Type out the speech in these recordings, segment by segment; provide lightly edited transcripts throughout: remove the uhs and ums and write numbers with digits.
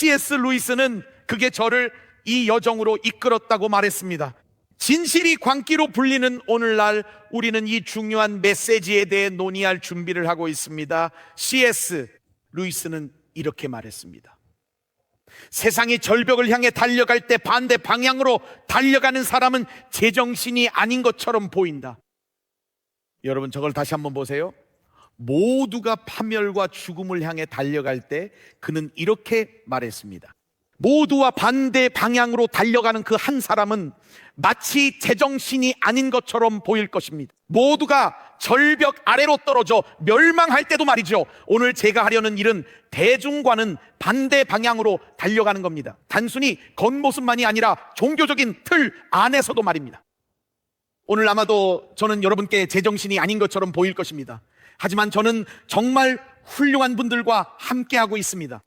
C.S. 루이스는 그게 저를 이 여정으로 이끌었다고 말했습니다. 진실이 광기로 불리는 오늘날 우리는 이 중요한 메시지에 대해 논의할 준비를 하고 있습니다. C.S. 루이스는 이렇게 말했습니다. 세상이 절벽을 향해 달려갈 때 반대 방향으로 달려가는 사람은 제정신이 아닌 것처럼 보인다. 여러분, 저걸 다시 한번 보세요. 모두가 파멸과 죽음을 향해 달려갈 때 그는 이렇게 말했습니다. 모두와 반대 방향으로 달려가는 그 한 사람은 마치 제정신이 아닌 것처럼 보일 것입니다. 모두가 절벽 아래로 떨어져 멸망할 때도 말이죠, 오늘 제가 하려는 일은 대중과는 반대 방향으로 달려가는 겁니다. 단순히 겉모습만이 아니라 종교적인 틀 안에서도 말입니다. 오늘 아마도 저는 여러분께 제정신이 아닌 것처럼 보일 것입니다. 하지만 저는 정말 훌륭한 분들과 함께하고 있습니다.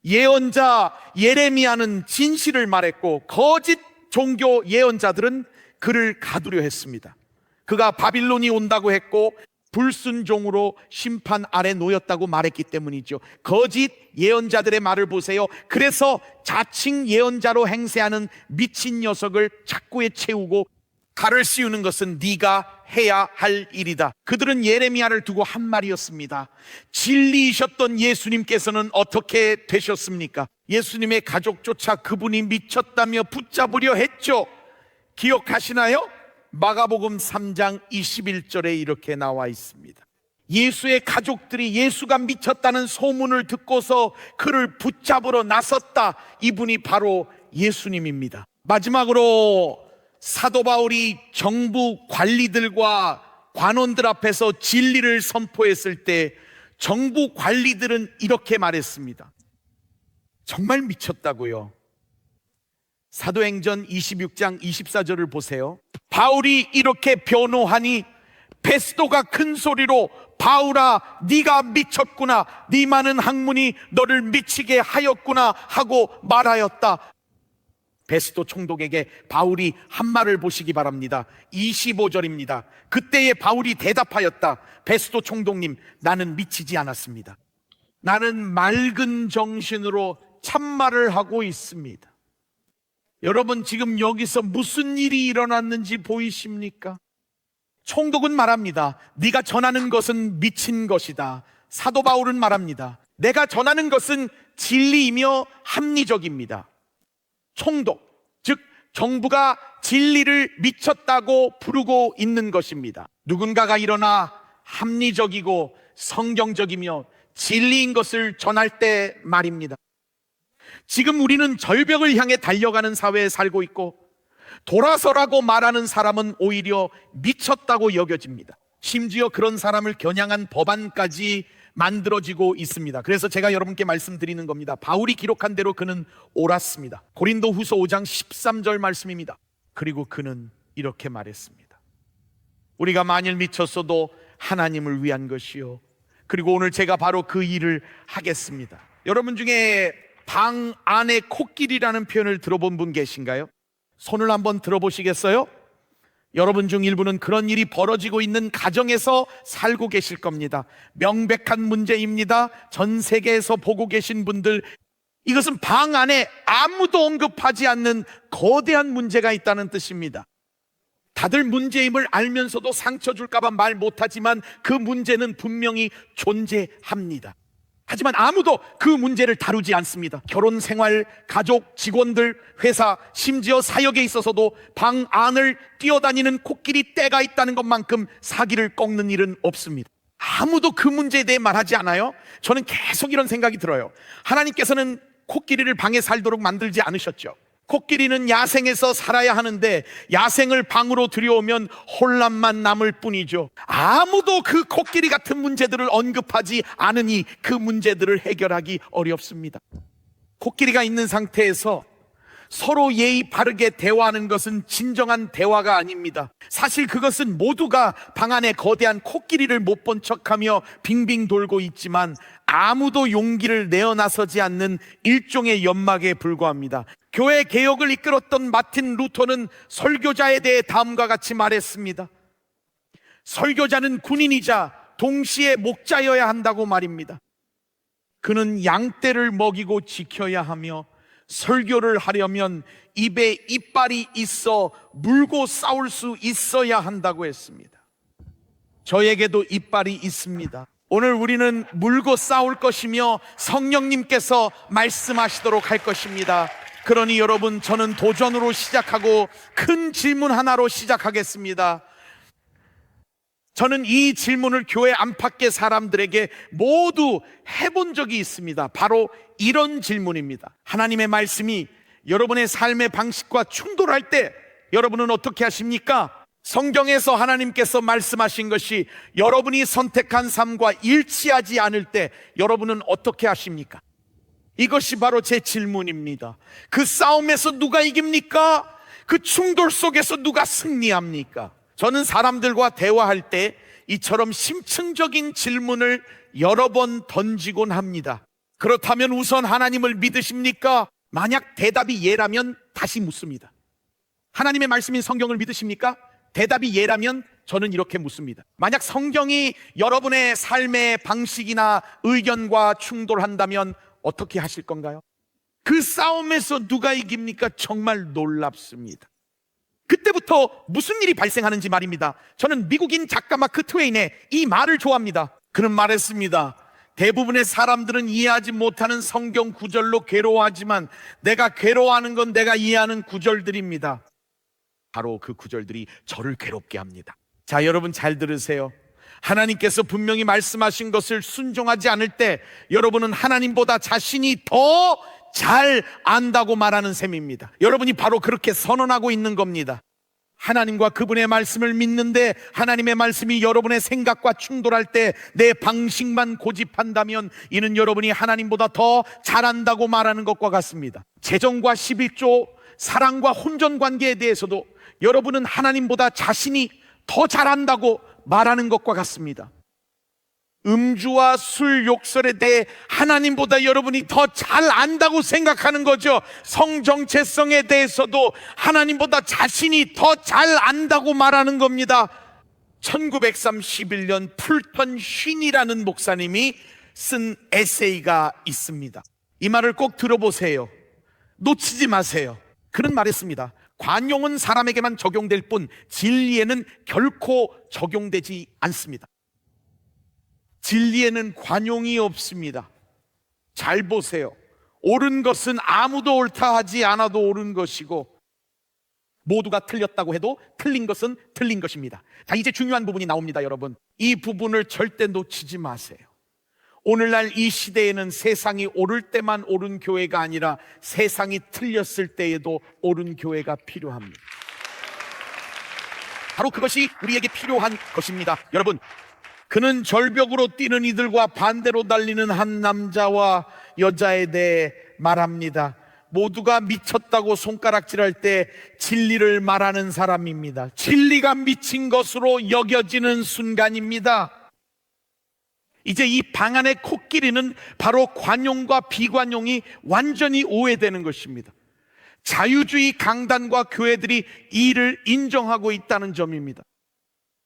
예언자 예레미야는 진실을 말했고 거짓 종교 예언자들은 그를 가두려 했습니다. 그가 바빌론이 온다고 했고 불순종으로 심판 아래 놓였다고 말했기 때문이죠. 거짓 예언자들의 말을 보세요. 그래서 자칭 예언자로 행세하는 미친 녀석을 착고에 채우고 칼을 씌우는 것은 네가 해야 할 일이다. 그들은 예레미야를 두고 한 말이었습니다. 진리이셨던 예수님께서는 어떻게 되셨습니까? 예수님의 가족조차 그분이 미쳤다며 붙잡으려 했죠. 기억하시나요? 마가복음 3장 21절에 이렇게 나와 있습니다. 예수의 가족들이 예수가 미쳤다는 소문을 듣고서 그를 붙잡으러 나섰다. 이분이 바로 예수님입니다. 마지막으로 사도 바울이 정부 관리들과 관원들 앞에서 진리를 선포했을 때 정부 관리들은 이렇게 말했습니다. 정말 미쳤다고요. 사도행전 26장 24절을 보세요. 바울이 이렇게 변호하니 베스도가 큰 소리로 바울아, 네가 미쳤구나, 네 많은 학문이 너를 미치게 하였구나 하고 말하였다. 베스도 총독에게 바울이 한 말을 보시기 바랍니다. 25절입니다. 그때에 바울이 대답하였다. 베스도 총독님, 나는 미치지 않았습니다. 나는 맑은 정신으로 참말을 하고 있습니다. 여러분, 지금 여기서 무슨 일이 일어났는지 보이십니까? 총독은 말합니다. 네가 전하는 것은 미친 것이다. 사도 바울은 말합니다. 내가 전하는 것은 진리이며 합리적입니다. 총독, 즉 정부가 진리를 미쳤다고 부르고 있는 것입니다. 누군가가 일어나 합리적이고 성경적이며 진리인 것을 전할 때 말입니다. 지금 우리는 절벽을 향해 달려가는 사회에 살고 있고 돌아서라고 말하는 사람은 오히려 미쳤다고 여겨집니다. 심지어 그런 사람을 겨냥한 법안까지 만들어지고 있습니다. 그래서 제가 여러분께 말씀드리는 겁니다. 바울이 기록한 대로 그는 옳았습니다. 고린도 후서 5장 13절 말씀입니다. 그리고 그는 이렇게 말했습니다. 우리가 만일 미쳤어도 하나님을 위한 것이요, 그리고 오늘 제가 바로 그 일을 하겠습니다. 여러분 중에 방 안에 코끼리라는 표현을 들어본 분 계신가요? 손을 한번 들어보시겠어요? 여러분 중 일부는 그런 일이 벌어지고 있는 가정에서 살고 계실 겁니다. 명백한 문제입니다. 전 세계에서 보고 계신 분들, 이것은 방 안에 아무도 언급하지 않는 거대한 문제가 있다는 뜻입니다. 다들 문제임을 알면서도 상처 줄까 봐 말 못하지만 그 문제는 분명히 존재합니다. 하지만 아무도 그 문제를 다루지 않습니다. 결혼 생활, 가족, 직원들, 회사, 심지어 사역에 있어서도 방 안을 뛰어다니는 코끼리 떼가 있다는 것만큼 사기를 꺾는 일은 없습니다. 아무도 그 문제에 대해 말하지 않아요. 저는 계속 이런 생각이 들어요. 하나님께서는 코끼리를 방에 살도록 만들지 않으셨죠. 코끼리는 야생에서 살아야 하는데 야생을 방으로 들여오면 혼란만 남을 뿐이죠. 아무도 그 코끼리 같은 문제들을 언급하지 않으니 그 문제들을 해결하기 어렵습니다. 코끼리가 있는 상태에서 서로 예의 바르게 대화하는 것은 진정한 대화가 아닙니다. 사실 그것은 모두가 방 안에 거대한 코끼리를 못 본 척하며 빙빙 돌고 있지만 아무도 용기를 내어나서지 않는 일종의 연막에 불과합니다. 교회 개혁을 이끌었던 마틴 루터는 설교자에 대해 다음과 같이 말했습니다. 설교자는 군인이자 동시에 목자여야 한다고 말입니다. 그는 양떼를 먹이고 지켜야 하며 설교를 하려면 입에 이빨이 있어 물고 싸울 수 있어야 한다고 했습니다. 저에게도 이빨이 있습니다. 오늘 우리는 물고 싸울 것이며 성령님께서 말씀하시도록 할 것입니다. 그러니 여러분, 저는 도전으로 시작하고 큰 질문 하나로 시작하겠습니다. 저는 이 질문을 교회 안팎의 사람들에게 모두 해본 적이 있습니다. 바로 이런 질문입니다. 하나님의 말씀이 여러분의 삶의 방식과 충돌할 때 여러분은 어떻게 하십니까? 성경에서 하나님께서 말씀하신 것이 여러분이 선택한 삶과 일치하지 않을 때 여러분은 어떻게 하십니까? 이것이 바로 제 질문입니다. 그 싸움에서 누가 이깁니까? 그 충돌 속에서 누가 승리합니까? 저는 사람들과 대화할 때 이처럼 심층적인 질문을 여러 번 던지곤 합니다. 그렇다면 우선 하나님을 믿으십니까? 만약 대답이 예라면 다시 묻습니다. 하나님의 말씀인 성경을 믿으십니까? 대답이 예라면 저는 이렇게 묻습니다. 만약 성경이 여러분의 삶의 방식이나 의견과 충돌한다면 어떻게 하실 건가요? 그 싸움에서 누가 이깁니까? 정말 놀랍습니다. 그때부터 무슨 일이 발생하는지 말입니다. 저는 미국인 작가 마크 트웨인의 이 말을 좋아합니다. 그는 말했습니다. 대부분의 사람들은 이해하지 못하는 성경 구절로 괴로워하지만 내가 괴로워하는 건 내가 이해하는 구절들입니다. 바로 그 구절들이 저를 괴롭게 합니다. 자, 여러분 잘 들으세요. 하나님께서 분명히 말씀하신 것을 순종하지 않을 때 여러분은 하나님보다 자신이 더 잘 안다고 말하는 셈입니다. 여러분이 바로 그렇게 선언하고 있는 겁니다. 하나님과 그분의 말씀을 믿는데 하나님의 말씀이 여러분의 생각과 충돌할 때 내 방식만 고집한다면 이는 여러분이 하나님보다 더 잘한다고 말하는 것과 같습니다. 재정과 11조, 사랑과 혼전 관계에 대해서도 여러분은 하나님보다 자신이 더 잘한다고 말하는 것과 같습니다. 음주와 술 욕설에 대해 하나님보다 여러분이 더 잘 안다고 생각하는 거죠. 성 정체성에 대해서도 하나님보다 자신이 더 잘 안다고 말하는 겁니다. 1931년 풀턴 쉰이라는 목사님이 쓴 에세이가 있습니다. 이 말을 꼭 들어보세요. 놓치지 마세요. 그는 말했습니다. 관용은 사람에게만 적용될 뿐 진리에는 결코 적용되지 않습니다. 진리에는 관용이 없습니다. 잘 보세요. 옳은 것은 아무도 옳다 하지 않아도 옳은 것이고 모두가 틀렸다고 해도 틀린 것은 틀린 것입니다. 자, 이제 중요한 부분이 나옵니다, 여러분. 이 부분을 절대 놓치지 마세요. 오늘날 이 시대에는 세상이 옳을 때만 옳은 교회가 아니라 세상이 틀렸을 때에도 옳은 교회가 필요합니다. 바로 그것이 우리에게 필요한 것입니다. 여러분, 그는 절벽으로 뛰는 이들과 반대로 달리는 한 남자와 여자에 대해 말합니다. 모두가 미쳤다고 손가락질할 때 진리를 말하는 사람입니다. 진리가 미친 것으로 여겨지는 순간입니다. 이제 이 방안의 코끼리는 바로 관용과 비관용이 완전히 오해되는 것입니다. 자유주의 강단과 교회들이 이를 인정하고 있다는 점입니다.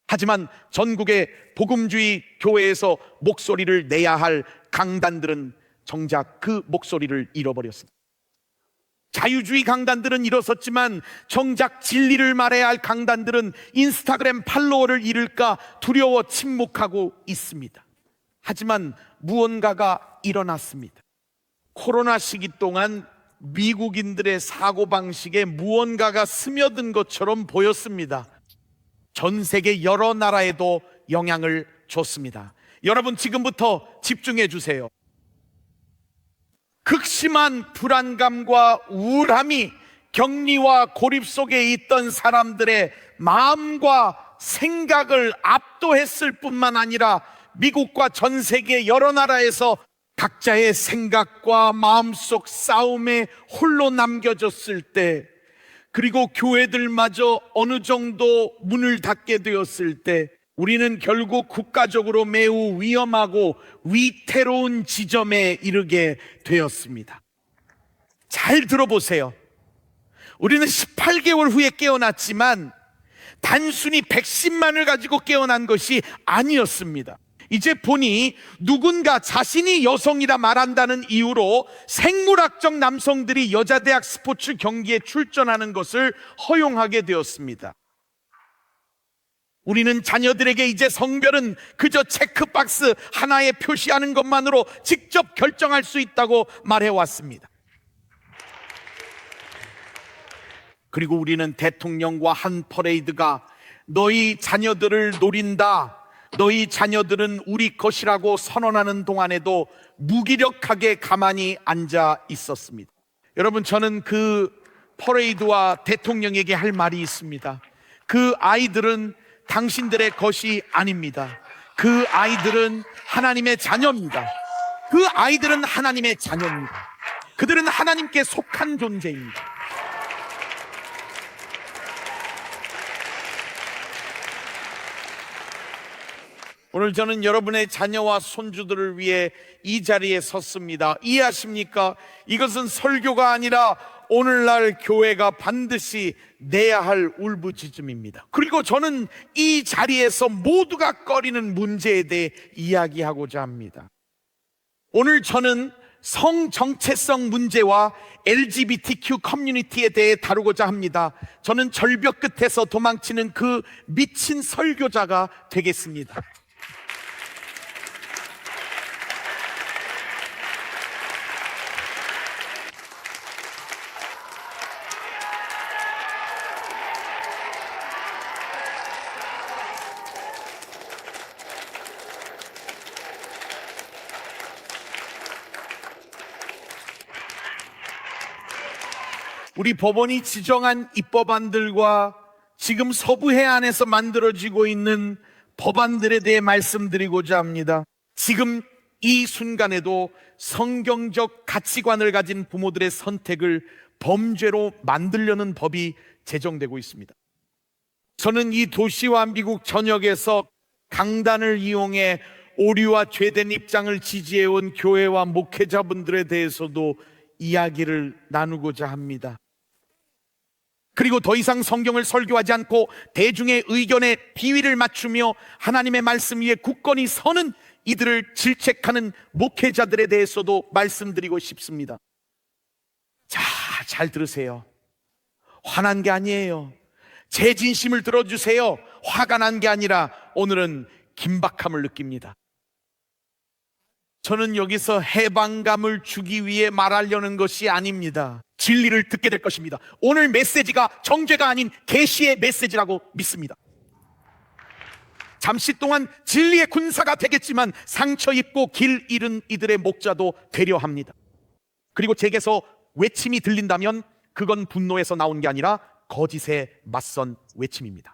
하지만 전국의 복음주의 교회에서 목소리를 내야 할 강단들은 정작 그 목소리를 잃어버렸습니다. 자유주의 강단들은 일어섰지만 정작 진리를 말해야 할 강단들은 인스타그램 팔로워를 잃을까 두려워 침묵하고 있습니다. 하지만 무언가가 일어났습니다. 코로나 시기 동안 미국인들의 사고방식에 무언가가 스며든 것처럼 보였습니다. 전 세계 여러 나라에도 영향을 줬습니다. 여러분, 지금부터 집중해 주세요. 극심한 불안감과 우울함이 격리와 고립 속에 있던 사람들의 마음과 생각을 압도했을 뿐만 아니라 미국과 전 세계 여러 나라에서 각자의 생각과 마음속 싸움에 홀로 남겨졌을 때, 그리고 교회들마저 어느 정도 문을 닫게 되었을 때 우리는 결국 국가적으로 매우 위험하고 위태로운 지점에 이르게 되었습니다. 잘 들어보세요. 우리는 18개월 후에 깨어났지만 단순히 백신만을 가지고 깨어난 것이 아니었습니다. 이제 보니 누군가 자신이 여성이라 말한다는 이유로 생물학적 남성들이 여자대학 스포츠 경기에 출전하는 것을 허용하게 되었습니다. 우리는 자녀들에게 이제 성별은 그저 체크박스 하나에 표시하는 것만으로 직접 결정할 수 있다고 말해왔습니다. 그리고 우리는 대통령과 한 퍼레이드가 너희 자녀들을 노린다, 너희 자녀들은 우리 것이라고 선언하는 동안에도 무기력하게 가만히 앉아 있었습니다. 여러분, 저는 그 퍼레이드와 대통령에게 할 말이 있습니다. 그 아이들은 당신들의 것이 아닙니다. 그 아이들은 하나님의 자녀입니다. 그 아이들은 하나님의 자녀입니다. 그들은 하나님께 속한 존재입니다. 오늘 저는 여러분의 자녀와 손주들을 위해 이 자리에 섰습니다. 이해하십니까? 이것은 설교가 아니라 오늘날 교회가 반드시 내야 할 울부짖음입니다. 그리고 저는 이 자리에서 모두가 꺼리는 문제에 대해 이야기하고자 합니다. 오늘 저는 성정체성 문제와 LGBTQ 커뮤니티에 대해 다루고자 합니다. 저는 절벽 끝에서 도망치는 그 미친 설교자가 되겠습니다. 우리 법원이 지정한 입법안들과 지금 서부 해안에서 만들어지고 있는 법안들에 대해 말씀드리고자 합니다. 지금 이 순간에도 성경적 가치관을 가진 부모들의 선택을 범죄로 만들려는 법이 제정되고 있습니다. 저는 이 도시와 미국 전역에서 강단을 이용해 오류와 죄된 입장을 지지해온 교회와 목회자분들에 대해서도 이야기를 나누고자 합니다. 그리고 더 이상 성경을 설교하지 않고 대중의 의견에 비위를 맞추며 하나님의 말씀 위에 굳건히 서는 이들을 질책하는 목회자들에 대해서도 말씀드리고 싶습니다. 자, 잘 들으세요. 화난 게 아니에요. 제 진심을 들어주세요. 화가 난 게 아니라 오늘은 긴박함을 느낍니다. 저는 여기서 해방감을 주기 위해 말하려는 것이 아닙니다. 진리를 듣게 될 것입니다. 오늘 메시지가 정죄가 아닌 계시의 메시지라고 믿습니다. 잠시 동안 진리의 군사가 되겠지만 상처 입고 길 잃은 이들의 목자도 되려 합니다. 그리고 제게서 외침이 들린다면 그건 분노에서 나온 게 아니라 거짓에 맞선 외침입니다.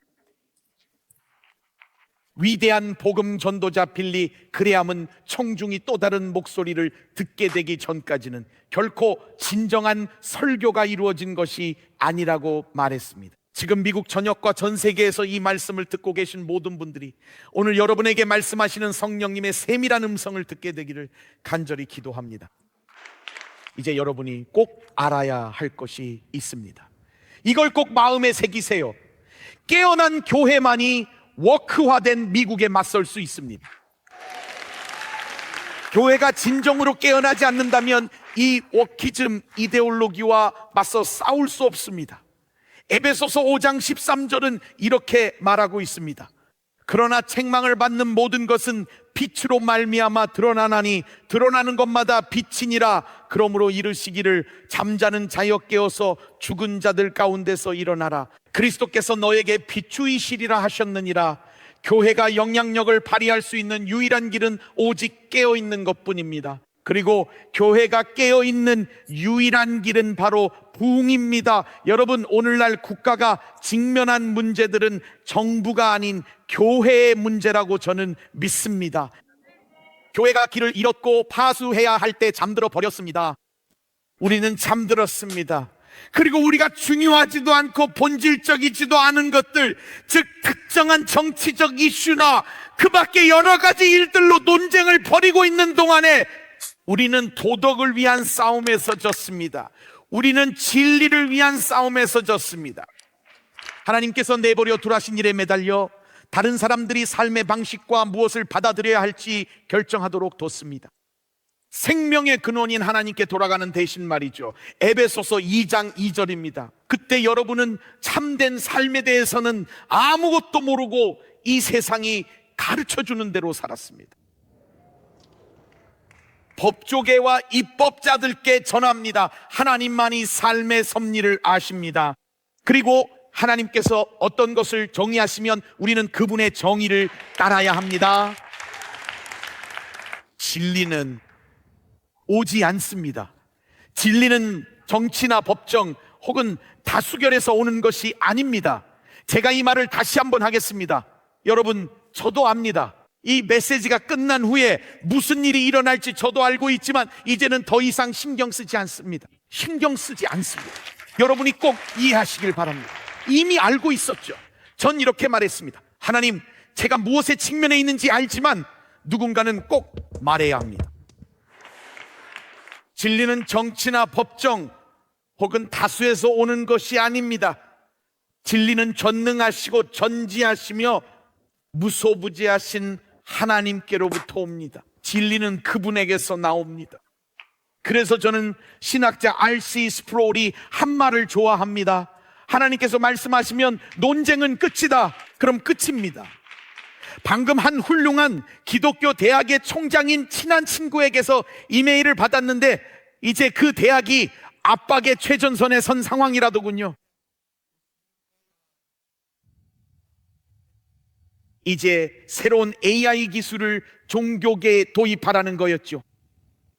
위대한 복음 전도자 빌리 그레함은 청중이 또 다른 목소리를 듣게 되기 전까지는 결코 진정한 설교가 이루어진 것이 아니라고 말했습니다. 지금 미국 전역과 전 세계에서 이 말씀을 듣고 계신 모든 분들이 오늘 여러분에게 말씀하시는 성령님의 세밀한 음성을 듣게 되기를 간절히 기도합니다. 이제 여러분이 꼭 알아야 할 것이 있습니다. 이걸 꼭 마음에 새기세요. 깨어난 교회만이 워크화된 미국에 맞설 수 있습니다. 교회가 진정으로 깨어나지 않는다면 이 워키즘 이데올로기와 맞서 싸울 수 없습니다. 에베소서 5장 13절은 이렇게 말하고 있습니다. 그러나 책망을 받는 모든 것은 빛으로 말미암아 드러나나니 드러나는 것마다 빛이니라. 그러므로 이르시기를 잠자는 자여 깨어서 죽은 자들 가운데서 일어나라. 그리스도께서 너에게 비추이시리라 하셨느니라. 교회가 영향력을 발휘할 수 있는 유일한 길은 오직 깨어있는 것뿐입니다. 그리고 교회가 깨어있는 유일한 길은 바로 부흥입니다. 여러분, 오늘날 국가가 직면한 문제들은 정부가 아닌 교회의 문제라고 저는 믿습니다. 교회가 길을 잃었고 파수해야 할 때 잠들어 버렸습니다. 우리는 잠들었습니다. 그리고 우리가 중요하지도 않고 본질적이지도 않은 것들, 즉 특정한 정치적 이슈나 그 밖에 여러 가지 일들로 논쟁을 벌이고 있는 동안에 우리는 도덕을 위한 싸움에서 졌습니다. 우리는 진리를 위한 싸움에서 졌습니다. 하나님께서 내버려 두라신 일에 매달려 다른 사람들이 삶의 방식과 무엇을 받아들여야 할지 결정하도록 뒀습니다. 생명의 근원인 하나님께 돌아가는 대신 말이죠. 에베소서 2장 2절입니다. 그때 여러분은 참된 삶에 대해서는 아무것도 모르고 이 세상이 가르쳐주는 대로 살았습니다. 법조계와 입법자들께 전합니다. 하나님만이 삶의 섭리를 아십니다. 그리고 하나님께서 어떤 것을 정의하시면 우리는 그분의 정의를 따라야 합니다. 진리는 오지 않습니다. 진리는 정치나 법정 혹은 다수결에서 오는 것이 아닙니다. 제가 이 말을 다시 한번 하겠습니다. 여러분, 저도 압니다. 이 메시지가 끝난 후에 무슨 일이 일어날지 저도 알고 있지만 이제는 더 이상 신경 쓰지 않습니다. 신경 쓰지 않습니다. 여러분이 꼭 이해하시길 바랍니다. 이미 알고 있었죠. 전 이렇게 말했습니다. 하나님, 제가 무엇에 직면해 있는지 알지만 누군가는 꼭 말해야 합니다. 진리는 정치나 법정 혹은 다수에서 오는 것이 아닙니다. 진리는 전능하시고 전지하시며 무소부지하신 하나님께로부터 옵니다. 진리는 그분에게서 나옵니다. 그래서 저는 신학자 R.C. 스프롤이 한 말을 좋아합니다. 하나님께서 말씀하시면 논쟁은 끝이다. 그럼 끝입니다. 방금 한 훌륭한 기독교 대학의 총장인 친한 친구에게서 이메일을 받았는데 이제 그 대학이 압박의 최전선에 선 상황이라더군요. 이제 새로운 AI 기술을 종교계에 도입하라는 거였죠.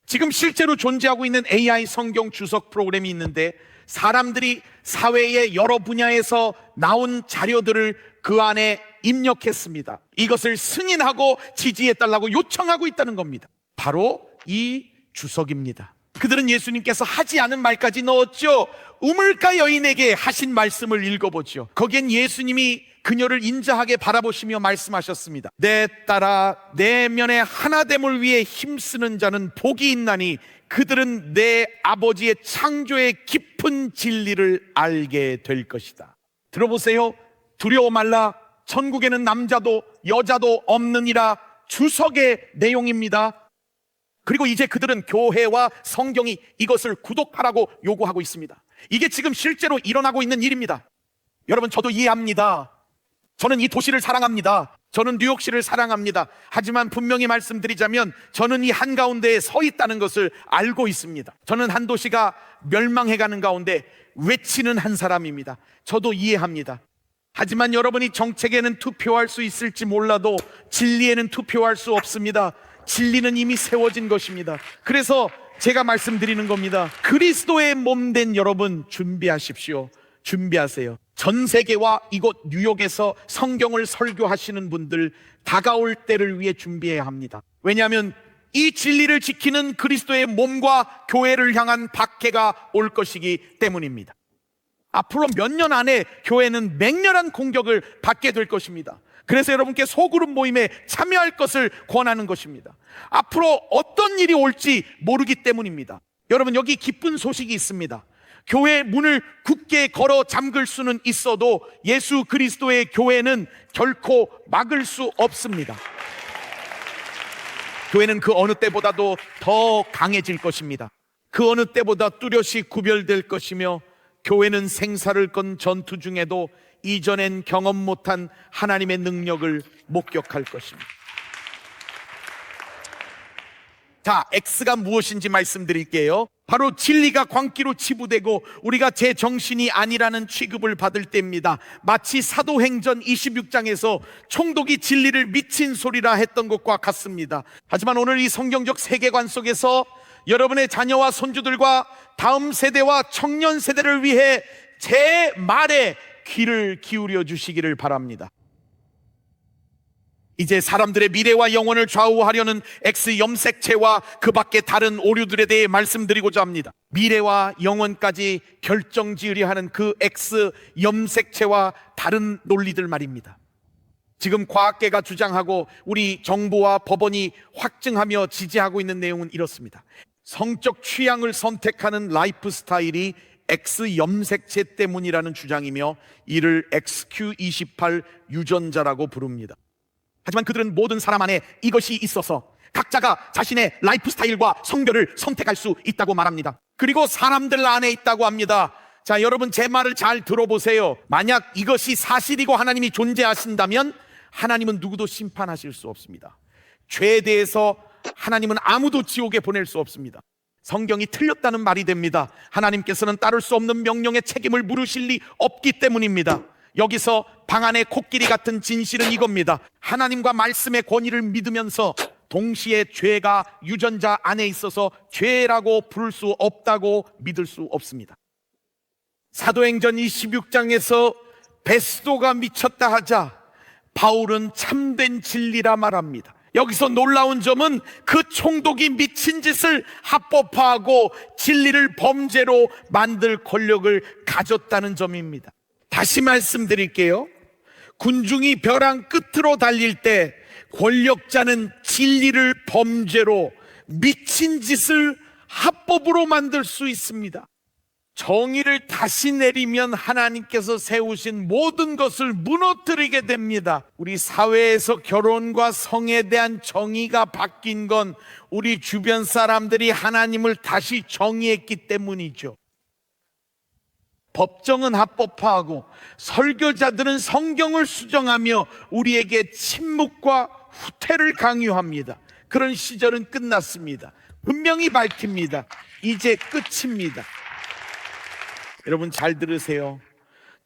지금 실제로 존재하고 있는 AI 성경 주석 프로그램이 있는데 사람들이 사회의 여러 분야에서 나온 자료들을 그 안에 입력했습니다. 이것을 승인하고 지지해달라고 요청하고 있다는 겁니다. 바로 이 주석입니다. 그들은 예수님께서 하지 않은 말까지 넣었죠. 우물가 여인에게 하신 말씀을 읽어보죠. 거기엔 예수님이 그녀를 인자하게 바라보시며 말씀하셨습니다. 내 딸아, 내 면의 하나됨을 위해 힘쓰는 자는 복이 있나니 그들은 내 아버지의 창조의 깊은 진리를 알게 될 것이다. 들어보세요. 두려워 말라. 천국에는 남자도 여자도 없느니라. 주석의 내용입니다. 그리고 이제 그들은 교회와 성경이 이것을 구독하라고 요구하고 있습니다. 이게 지금 실제로 일어나고 있는 일입니다. 여러분, 저도 이해합니다. 저는 이 도시를 사랑합니다. 저는 뉴욕시를 사랑합니다. 하지만 분명히 말씀드리자면 저는 이 한가운데에 서 있다는 것을 알고 있습니다. 저는 한 도시가 멸망해가는 가운데 외치는 한 사람입니다. 저도 이해합니다. 하지만 여러분이 정책에는 투표할 수 있을지 몰라도 진리에는 투표할 수 없습니다. 진리는 이미 세워진 것입니다. 그래서 제가 말씀드리는 겁니다. 그리스도의 몸 된 여러분, 준비하십시오. 준비하세요. 전 세계와 이곳 뉴욕에서 성경을 설교하시는 분들, 다가올 때를 위해 준비해야 합니다. 왜냐하면 이 진리를 지키는 그리스도의 몸과 교회를 향한 박해가 올 것이기 때문입니다. 앞으로 몇 년 안에 교회는 맹렬한 공격을 받게 될 것입니다. 그래서 여러분께 소그룹 모임에 참여할 것을 권하는 것입니다. 앞으로 어떤 일이 올지 모르기 때문입니다. 여러분, 여기 기쁜 소식이 있습니다. 교회 문을 굳게 걸어 잠글 수는 있어도 예수 그리스도의 교회는 결코 막을 수 없습니다. 교회는 그 어느 때보다도 더 강해질 것입니다. 그 어느 때보다 뚜렷이 구별될 것이며 교회는 생사를 건 전투 중에도 이전엔 경험 못한 하나님의 능력을 목격할 것입니다. 자, X가 무엇인지 말씀드릴게요. 바로 진리가 광기로 치부되고 우리가 제 정신이 아니라는 취급을 받을 때입니다. 마치 사도행전 26장에서 총독이 진리를 미친 소리라 했던 것과 같습니다. 하지만 오늘 이 성경적 세계관 속에서 여러분의 자녀와 손주들과 다음 세대와 청년 세대를 위해 제 말에 귀를 기울여 주시기를 바랍니다. 이제 사람들의 미래와 영혼을 좌우하려는 X 염색체와 그 밖에 다른 오류들에 대해 말씀드리고자 합니다. 미래와 영혼까지 결정지으려 하는 그 X 염색체와 다른 논리들 말입니다. 지금 과학계가 주장하고 우리 정부와 법원이 확증하며 지지하고 있는 내용은 이렇습니다. 성적 취향을 선택하는 라이프 스타일이 X 염색체 때문이라는 주장이며 이를 XQ28 유전자라고 부릅니다. 하지만 그들은 모든 사람 안에 이것이 있어서 각자가 자신의 라이프 스타일과 성별을 선택할 수 있다고 말합니다. 그리고 사람들 안에 있다고 합니다. 자, 여러분 제 말을 잘 들어보세요. 만약 이것이 사실이고 하나님이 존재하신다면 하나님은 누구도 심판하실 수 없습니다. 죄에 대해서 하나님은 아무도 지옥에 보낼 수 없습니다. 성경이 틀렸다는 말이 됩니다. 하나님께서는 따를 수 없는 명령의 책임을 물으실 리 없기 때문입니다. 여기서 방 안의 코끼리 같은 진실은 이겁니다. 하나님과 말씀의 권위를 믿으면서 동시에 죄가 유전자 안에 있어서 죄라고 부를 수 없다고 믿을 수 없습니다. 사도행전 26장에서 베스도가 미쳤다 하자 바울은 참된 진리라 말합니다. 여기서 놀라운 점은 그 총독이 미친 짓을 합법화하고 진리를 범죄로 만들 권력을 가졌다는 점입니다. 다시 말씀드릴게요. 군중이 벼랑 끝으로 달릴 때 권력자는 진리를 범죄로 미친 짓을 합법으로 만들 수 있습니다. 정의를 다시 내리면 하나님께서 세우신 모든 것을 무너뜨리게 됩니다. 우리 사회에서 결혼과 성에 대한 정의가 바뀐 건 우리 주변 사람들이 하나님을 다시 정의했기 때문이죠. 법정은 합법화하고 설교자들은 성경을 수정하며 우리에게 침묵과 후퇴를 강요합니다. 그런 시절은 끝났습니다. 분명히 밝힙니다. 이제 끝입니다. 여러분 잘 들으세요.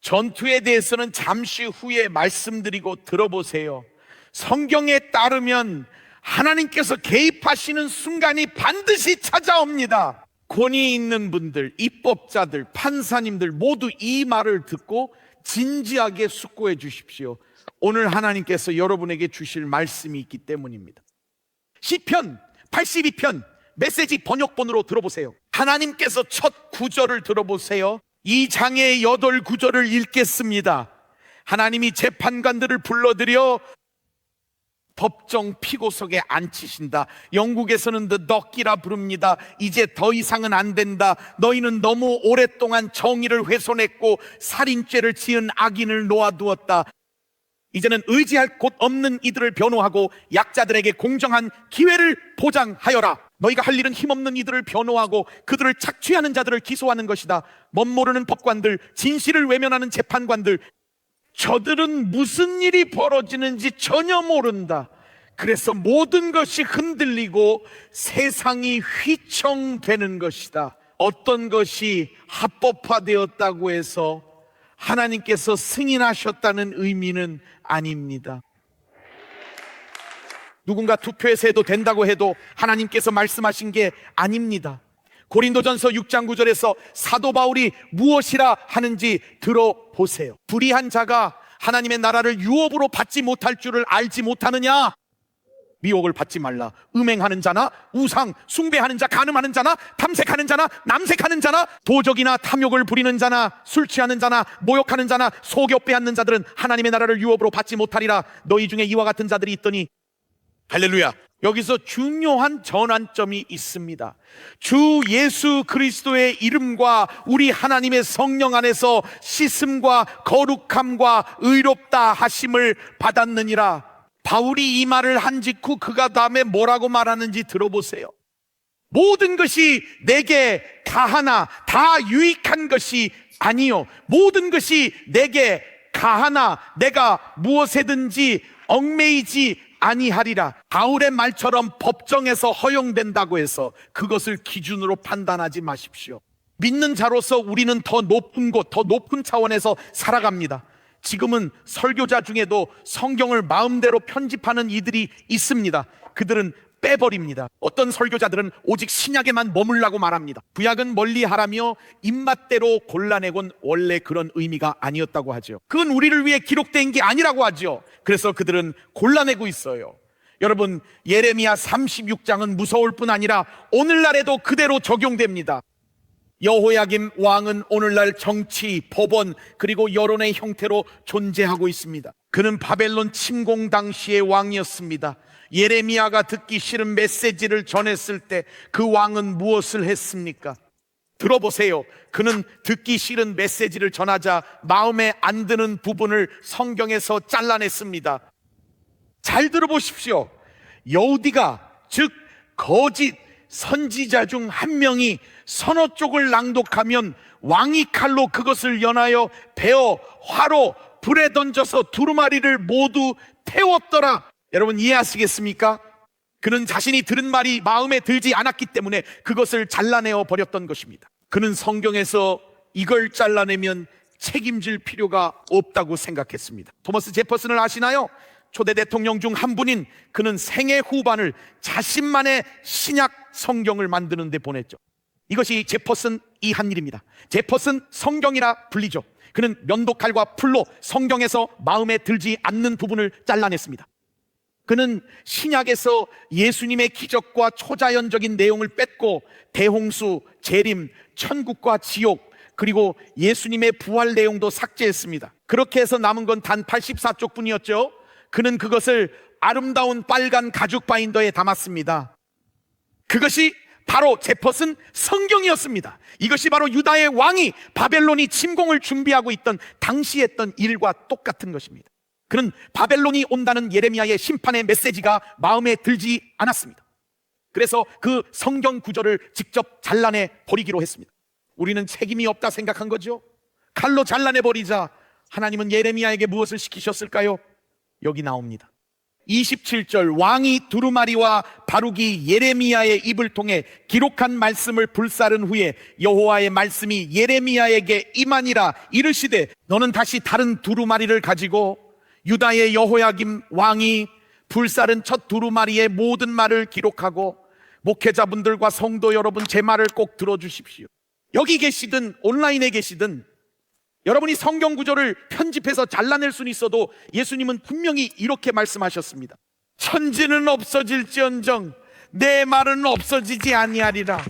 전투에 대해서는 잠시 후에 말씀드리고 들어보세요. 성경에 따르면 하나님께서 개입하시는 순간이 반드시 찾아옵니다. 권위 있는 분들, 입법자들, 판사님들 모두 이 말을 듣고 진지하게 숙고해 주십시오. 오늘 하나님께서 여러분에게 주실 말씀이 있기 때문입니다. 시편 82편 메시지 번역본으로 들어보세요. 하나님께서 첫 구절을 들어보세요. 이 장의 8구절을 읽겠습니다. 하나님이 재판관들을 불러들여 법정 피고석에 앉히신다. 영국에서는 The Dock이라 부릅니다. 이제 더 이상은 안 된다. 너희는 너무 오랫동안 정의를 훼손했고 살인죄를 지은 악인을 놓아두었다. 이제는 의지할 곳 없는 이들을 변호하고 약자들에게 공정한 기회를 보장하여라. 너희가 할 일은 힘없는 이들을 변호하고 그들을 착취하는 자들을 기소하는 것이다. 멋모르는 법관들, 진실을 외면하는 재판관들, 저들은 무슨 일이 벌어지는지 전혀 모른다. 그래서 모든 것이 흔들리고 세상이 휘청되는 것이다. 어떤 것이 합법화되었다고 해서 하나님께서 승인하셨다는 의미는 아닙니다. 누군가 투표해서 해도 된다고 해도 하나님께서 말씀하신 게 아닙니다. 고린도전서 6장 9절에서 사도 바울이 무엇이라 하는지 들어보세요. 불의한 자가 하나님의 나라를 유업으로 받지 못할 줄을 알지 못하느냐? 미혹을 받지 말라. 음행하는 자나 우상 숭배하는 자, 간음하는 자나 탐색하는 자나 남색하는 자나 도적이나 탐욕을 부리는 자나 술 취하는 자나 모욕하는 자나 속여 빼앗는 자들은 하나님의 나라를 유업으로 받지 못하리라. 너희 중에 이와 같은 자들이 있더니 할렐루야. 여기서 중요한 전환점이 있습니다. 주 예수 그리스도의 이름과 우리 하나님의 성령 안에서 씻음과 거룩함과 의롭다 하심을 받았느니라. 바울이 이 말을 한 직후 그가 다음에 뭐라고 말하는지 들어보세요. 모든 것이 내게 가하나 다 유익한 것이 아니요, 모든 것이 내게 가하나 내가 무엇에든지 얽매이지 아니하리라. 바울의 말처럼 법정에서 허용된다고 해서 그것을 기준으로 판단하지 마십시오. 믿는 자로서 우리는 더 높은 곳, 더 높은 차원에서 살아갑니다. 지금은 설교자 중에도 성경을 마음대로 편집하는 이들이 있습니다. 그들은 빼버립니다. 어떤 설교자들은 오직 신약에만 머물라고 말합니다. 구약은 멀리하라며 입맛대로 골라내곤 원래 그런 의미가 아니었다고 하죠. 그건 우리를 위해 기록된 게 아니라고 하죠. 그래서 그들은 골라내고 있어요. 여러분, 예레미야 36장은 무서울 뿐 아니라 오늘날에도 그대로 적용됩니다. 여호야김 왕은 오늘날 정치, 법원, 그리고 여론의 형태로 존재하고 있습니다. 그는 바벨론 침공 당시의 왕이었습니다. 예레미야가 듣기 싫은 메시지를 전했을 때 그 왕은 무엇을 했습니까? 들어보세요. 그는 듣기 싫은 메시지를 전하자 마음에 안 드는 부분을 성경에서 잘라냈습니다. 잘 들어보십시오. 여우디가, 즉 거짓 선지자 중 한 명이 서너 쪽을 낭독하면 왕이 칼로 그것을 연하여 베어 화로 불에 던져서 두루마리를 모두 태웠더라. 여러분 이해하시겠습니까? 그는 자신이 들은 말이 마음에 들지 않았기 때문에 그것을 잘라내어 버렸던 것입니다. 그는 성경에서 이걸 잘라내면 책임질 필요가 없다고 생각했습니다. 토머스 제퍼슨을 아시나요? 초대 대통령 중 한 분인 그는 생애 후반을 자신만의 신약 성경을 만드는 데 보냈죠. 이것이 제퍼슨이 한 일입니다. 제퍼슨 성경이라 불리죠. 그는 면도칼과 풀로 성경에서 마음에 들지 않는 부분을 잘라냈습니다. 그는 신약에서 예수님의 기적과 초자연적인 내용을 뺐고 대홍수, 재림, 천국과 지옥, 그리고 예수님의 부활 내용도 삭제했습니다. 그렇게 해서 남은 건 단 84쪽 뿐이었죠. 그는 그것을 아름다운 빨간 가죽 바인더에 담았습니다. 그것이 바로 제퍼슨 성경이었습니다. 이것이 바로 유다의 왕이 바벨론이 침공을 준비하고 있던 당시 했던 일과 똑같은 것입니다. 그는 바벨론이 온다는 예레미야의 심판의 메시지가 마음에 들지 않았습니다. 그래서 그 성경 구절을 직접 잘라내 버리기로 했습니다. 우리는 책임이 없다 생각한 거죠. 칼로 잘라내 버리자. 하나님은 예레미야에게 무엇을 시키셨을까요? 여기 나옵니다. 27절, 왕이 두루마리와 바룩이 예레미야의 입을 통해 기록한 말씀을 불사른 후에 여호와의 말씀이 예레미야에게 임하니라. 이르시되 너는 다시 다른 두루마리를 가지고 유다의 여호야김 왕이 불사른 첫 두루마리의 모든 말을 기록하고, 목회자분들과 성도 여러분, 제 말을 꼭 들어주십시오. 여기 계시든 온라인에 계시든 여러분이 성경 구절을 편집해서 잘라낼 수는 있어도 예수님은 분명히 이렇게 말씀하셨습니다. 천지는 없어질지언정 내 말은 없어지지 아니하리라.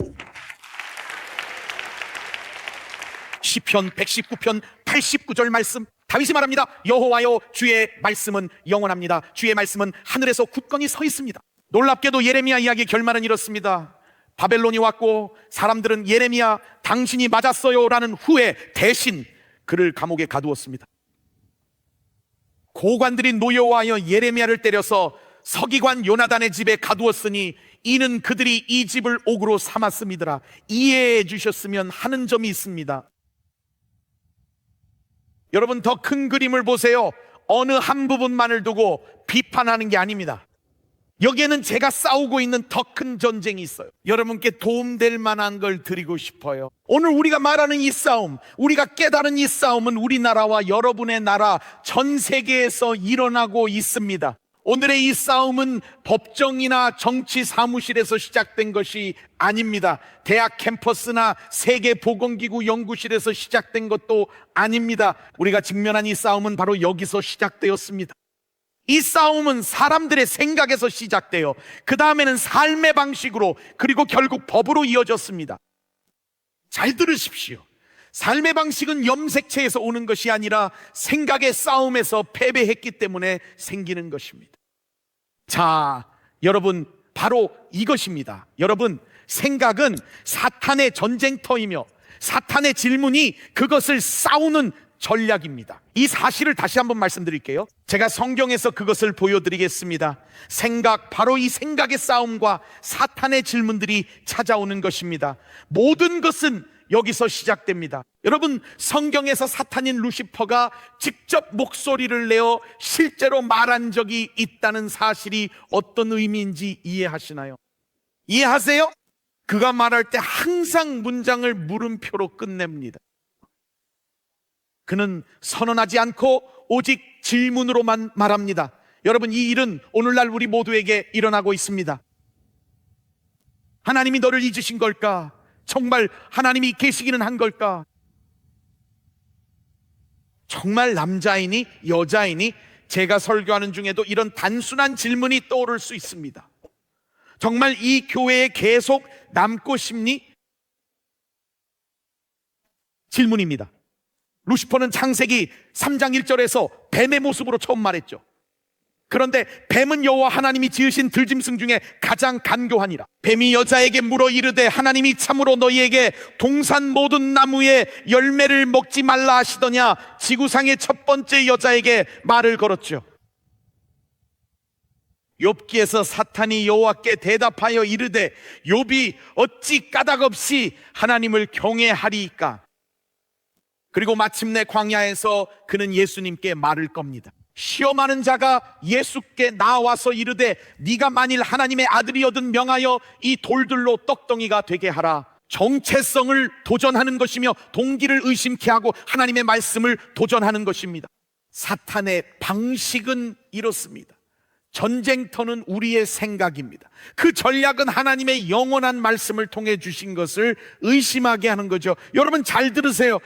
시편 119편 89절 말씀, 다윗이 말합니다. 여호와여, 주의 말씀은 영원합니다. 주의 말씀은 하늘에서 굳건히 서 있습니다. 놀랍게도 예레미야 이야기의 결말은 이렇습니다. 바벨론이 왔고 사람들은 예레미야 당신이 맞았어요 라는 후에 대신 그를 감옥에 가두었습니다. 고관들이 노여워하여 예레미야를 때려서 서기관 요나단의 집에 가두었으니 이는 그들이 이 집을 옥으로 삼았음이더라. 이해해 주셨으면 하는 점이 있습니다. 여러분, 더 큰 그림을 보세요. 어느 한 부분만을 두고 비판하는 게 아닙니다. 여기에는 제가 싸우고 있는 더 큰 전쟁이 있어요. 여러분께 도움될 만한 걸 드리고 싶어요. 오늘 우리가 말하는 이 싸움, 우리가 깨달은 이 싸움은 우리나라와 여러분의 나라, 전 세계에서 일어나고 있습니다. 오늘의 이 싸움은 법정이나 정치 사무실에서 시작된 것이 아닙니다. 대학 캠퍼스나 세계보건기구 연구실에서 시작된 것도 아닙니다. 우리가 직면한 이 싸움은 바로 여기서 시작되었습니다. 이 싸움은 사람들의 생각에서 시작돼요. 그 다음에는 삶의 방식으로, 그리고 결국 법으로 이어졌습니다. 잘 들으십시오. 삶의 방식은 염색체에서 오는 것이 아니라 생각의 싸움에서 패배했기 때문에 생기는 것입니다. 자, 여러분, 바로 이것입니다. 여러분, 생각은 사탄의 전쟁터이며 사탄의 질문이 그것을 싸우는 전략입니다. 이 사실을 다시 한번 말씀드릴게요. 제가 성경에서 그것을 보여드리겠습니다. 생각, 바로 이 생각의 싸움과 사탄의 질문들이 찾아오는 것입니다. 모든 것은 여기서 시작됩니다. 여러분, 성경에서 사탄인 루시퍼가 직접 목소리를 내어 실제로 말한 적이 있다는 사실이 어떤 의미인지 이해하시나요? 이해하세요? 그가 말할 때 항상 문장을 물음표로 끝냅니다. 그는 선언하지 않고 오직 질문으로만 말합니다. 여러분, 이 일은 오늘날 우리 모두에게 일어나고 있습니다. 하나님이 너를 잊으신 걸까? 정말 하나님이 계시기는 한 걸까? 정말 남자이니 여자이니? 제가 설교하는 중에도 이런 단순한 질문이 떠오를 수 있습니다. 정말 이 교회에 계속 남고 싶니? 질문입니다. 루시퍼는 창세기 3장 1절에서 뱀의 모습으로 처음 말했죠. 그런데 뱀은 여호와 하나님이 지으신 들짐승 중에 가장 간교하니라. 뱀이 여자에게 물어 이르되 하나님이 참으로 너희에게 동산 모든 나무의 열매를 먹지 말라 하시더냐. 지구상의 첫 번째 여자에게 말을 걸었죠. 욥기에서 사탄이 여호와께 대답하여 이르되 욥이 어찌 까닭없이 하나님을 경외하리이까. 그리고 마침내 광야에서 그는 예수님께 말을 겁니다. 시험하는 자가 예수께 나와서 이르되 네가 만일 하나님의 아들이거든 명하여 이 돌들로 떡덩이가 되게 하라. 정체성을 도전하는 것이며 동기를 의심케 하고 하나님의 말씀을 도전하는 것입니다. 사탄의 방식은 이렇습니다. 전쟁터는 우리의 생각입니다. 그 전략은 하나님의 영원한 말씀을 통해 주신 것을 의심하게 하는 거죠. 여러분 잘 들으세요.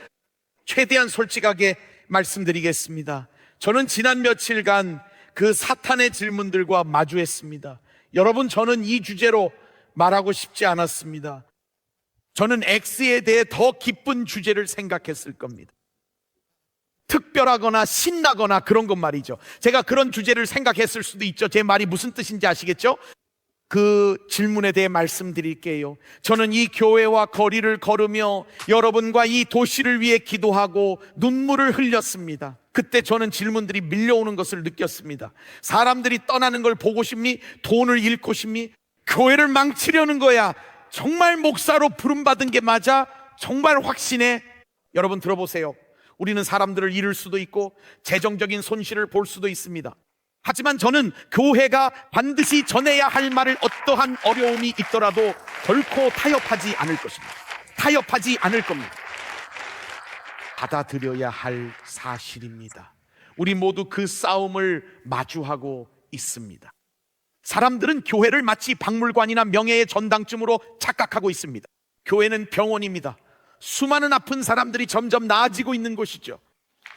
최대한 솔직하게 말씀드리겠습니다. 저는 지난 며칠간 그 사탄의 질문들과 마주했습니다. 여러분, 저는 이 주제로 말하고 싶지 않았습니다. 저는 X에 대해 더 깊은 주제를 생각했을 겁니다. 특별하거나 신나거나 그런 것 말이죠. 제가 그런 주제를 생각했을 수도 있죠. 제 말이 무슨 뜻인지 아시겠죠? 그 질문에 대해 말씀드릴게요. 저는 이 교회와 거리를 걸으며 여러분과 이 도시를 위해 기도하고 눈물을 흘렸습니다. 그때 저는 질문들이 밀려오는 것을 느꼈습니다. 사람들이 떠나는 걸 보고 싶니? 돈을 잃고 싶니? 교회를 망치려는 거야. 정말 목사로 부름받은 게 맞아? 정말 확신해? 여러분 들어보세요. 우리는 사람들을 잃을 수도 있고 재정적인 손실을 볼 수도 있습니다. 하지만 저는 교회가 반드시 전해야 할 말을 어떠한 어려움이 있더라도 결코 타협하지 않을 것입니다. 타협하지 않을 겁니다. 받아들여야 할 사실입니다. 우리 모두 그 싸움을 마주하고 있습니다. 사람들은 교회를 마치 박물관이나 명예의 전당쯤으로 착각하고 있습니다. 교회는 병원입니다. 수많은 아픈 사람들이 점점 나아지고 있는 곳이죠.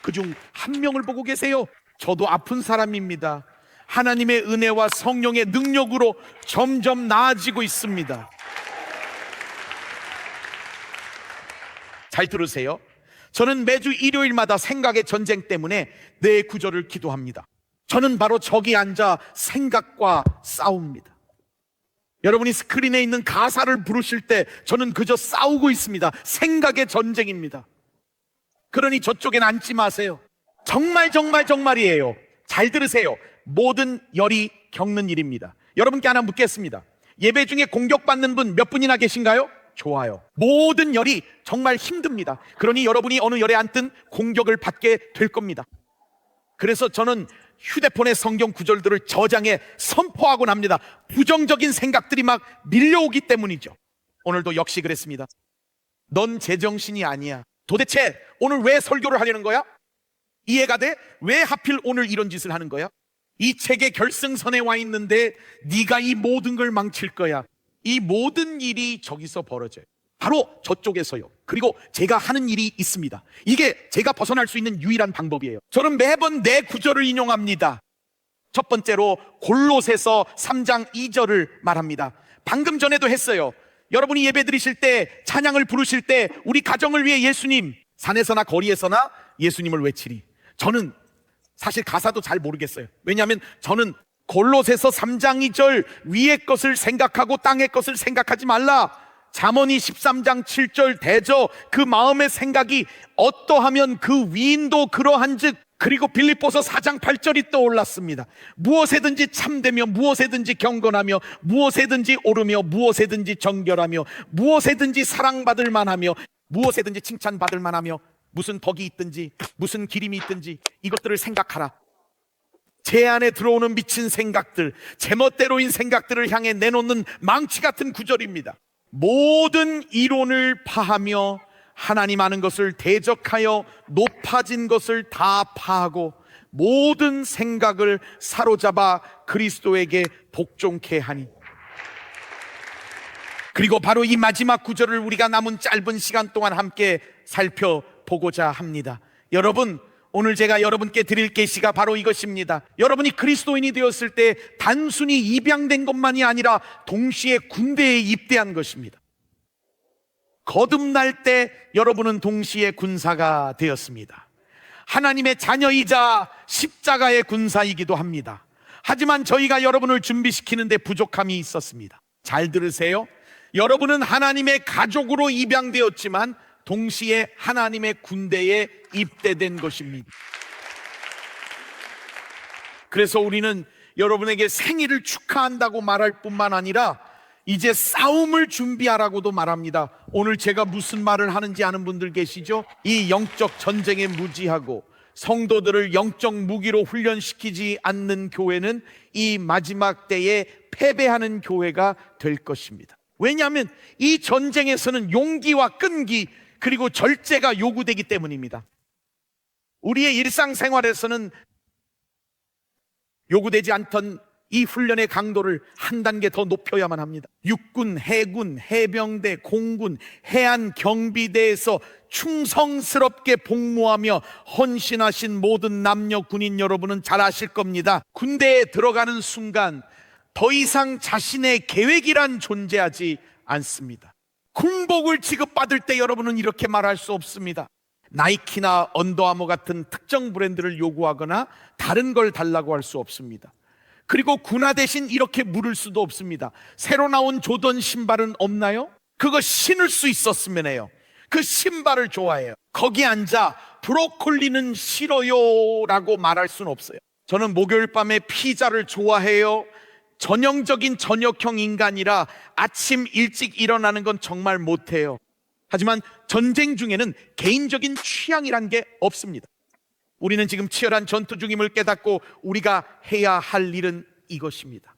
그중 한 명을 보고 계세요. 저도 아픈 사람입니다. 하나님의 은혜와 성령의 능력으로 점점 나아지고 있습니다. 잘 들으세요. 저는 매주 일요일마다 생각의 전쟁 때문에 내 구절을 기도합니다. 저는 바로 저기 앉아 생각과 싸웁니다. 여러분이 스크린에 있는 가사를 부르실 때 저는 그저 싸우고 있습니다. 생각의 전쟁입니다. 그러니 저쪽엔 앉지 마세요. 정말이에요. 잘 들으세요. 모든 열이 겪는 일입니다. 여러분께 하나 묻겠습니다. 예배 중에 공격받는 분 몇 분이나 계신가요? 좋아요. 모든 열이 정말 힘듭니다. 그러니 여러분이 어느 열에 앉든 공격을 받게 될 겁니다. 그래서 저는 휴대폰의 성경 구절들을 저장해 선포하곤 합니다. 부정적인 생각들이 막 밀려오기 때문이죠. 오늘도 역시 그랬습니다. 넌 제정신이 아니야. 도대체 오늘 왜 설교를 하려는 거야? 이해가 돼? 왜 하필 오늘 이런 짓을 하는 거야? 이 책의 결승선에 와 있는데 네가 이 모든 걸 망칠 거야. 이 모든 일이 저기서 벌어져요. 바로 저쪽에서요. 그리고 제가 하는 일이 있습니다. 이게 제가 벗어날 수 있는 유일한 방법이에요. 저는 매번 내 구절을 인용합니다. 첫 번째로 골로새서 3장 2절을 말합니다. 방금 전에도 했어요. 여러분이 예배 드리실 때, 찬양을 부르실 때 우리 가정을 위해 예수님, 산에서나 거리에서나 예수님을 외치리. 저는 사실 가사도 잘 모르겠어요. 왜냐하면 저는 골로새서 3장 2절 위의 것을 생각하고 땅의 것을 생각하지 말라. 잠언이 13장 7절 대저 그 마음의 생각이 어떠하면 그 위인도 그러한즉. 그리고 빌립보서 4장 8절이 떠올랐습니다. 무엇에든지 참되며 무엇에든지 경건하며 무엇에든지 오르며 무엇에든지 정결하며 무엇에든지 사랑받을 만하며 무엇에든지 칭찬받을 만하며 무슨 덕이 있든지 무슨 기림이 있든지 이것들을 생각하라. 제 안에 들어오는 미친 생각들, 제멋대로인 생각들을 향해 내놓는 망치 같은 구절입니다. 모든 이론을 파하며 하나님 아는 것을 대적하여 높아진 것을 다 파하고 모든 생각을 사로잡아 그리스도에게 복종케 하니. 그리고 바로 이 마지막 구절을 우리가 남은 짧은 시간 동안 함께 살펴보고자 합니다. 여러분, 오늘 제가 여러분께 드릴 계시가 바로 이것입니다. 여러분이 그리스도인이 되었을 때 단순히 입양된 것만이 아니라 동시에 군대에 입대한 것입니다. 거듭날 때 여러분은 동시에 군사가 되었습니다. 하나님의 자녀이자 십자가의 군사이기도 합니다. 하지만 저희가 여러분을 준비시키는데 부족함이 있었습니다. 잘 들으세요. 여러분은 하나님의 가족으로 입양되었지만 동시에 하나님의 군대에 입대된 것입니다. 그래서 우리는 여러분에게 생일을 축하한다고 말할 뿐만 아니라 이제 싸움을 준비하라고도 말합니다. 오늘 제가 무슨 말을 하는지 아는 분들 계시죠? 이 영적 전쟁에 무지하고 성도들을 영적 무기로 훈련시키지 않는 교회는 이 마지막 때에 패배하는 교회가 될 것입니다. 왜냐하면 이 전쟁에서는 용기와 끈기 그리고 절제가 요구되기 때문입니다. 우리의 일상생활에서는 요구되지 않던 이 훈련의 강도를 한 단계 더 높여야만 합니다. 육군, 해군, 해병대, 공군, 해안 경비대에서 충성스럽게 복무하며 헌신하신 모든 남녀 군인 여러분은 잘 아실 겁니다. 군대에 들어가는 순간 더 이상 자신의 계획이란 존재하지 않습니다. 군복을 지급받을 때 여러분은 이렇게 말할 수 없습니다. 나이키나 언더아머 같은 특정 브랜드를 요구하거나 다른 걸 달라고 할 수 없습니다. 그리고 군화 대신 이렇게 물을 수도 없습니다. 새로 나온 조던 신발은 없나요? 그거 신을 수 있었으면 해요. 그 신발을 좋아해요. 거기 앉아 브로콜리는 싫어요 라고 말할 수는 없어요. 저는 목요일 밤에 피자를 좋아해요. 전형적인 저녁형 인간이라 아침 일찍 일어나는 건 정말 못해요. 하지만 전쟁 중에는 개인적인 취향이란 게 없습니다. 우리는 지금 치열한 전투 중임을 깨닫고 우리가 해야 할 일은 이것입니다.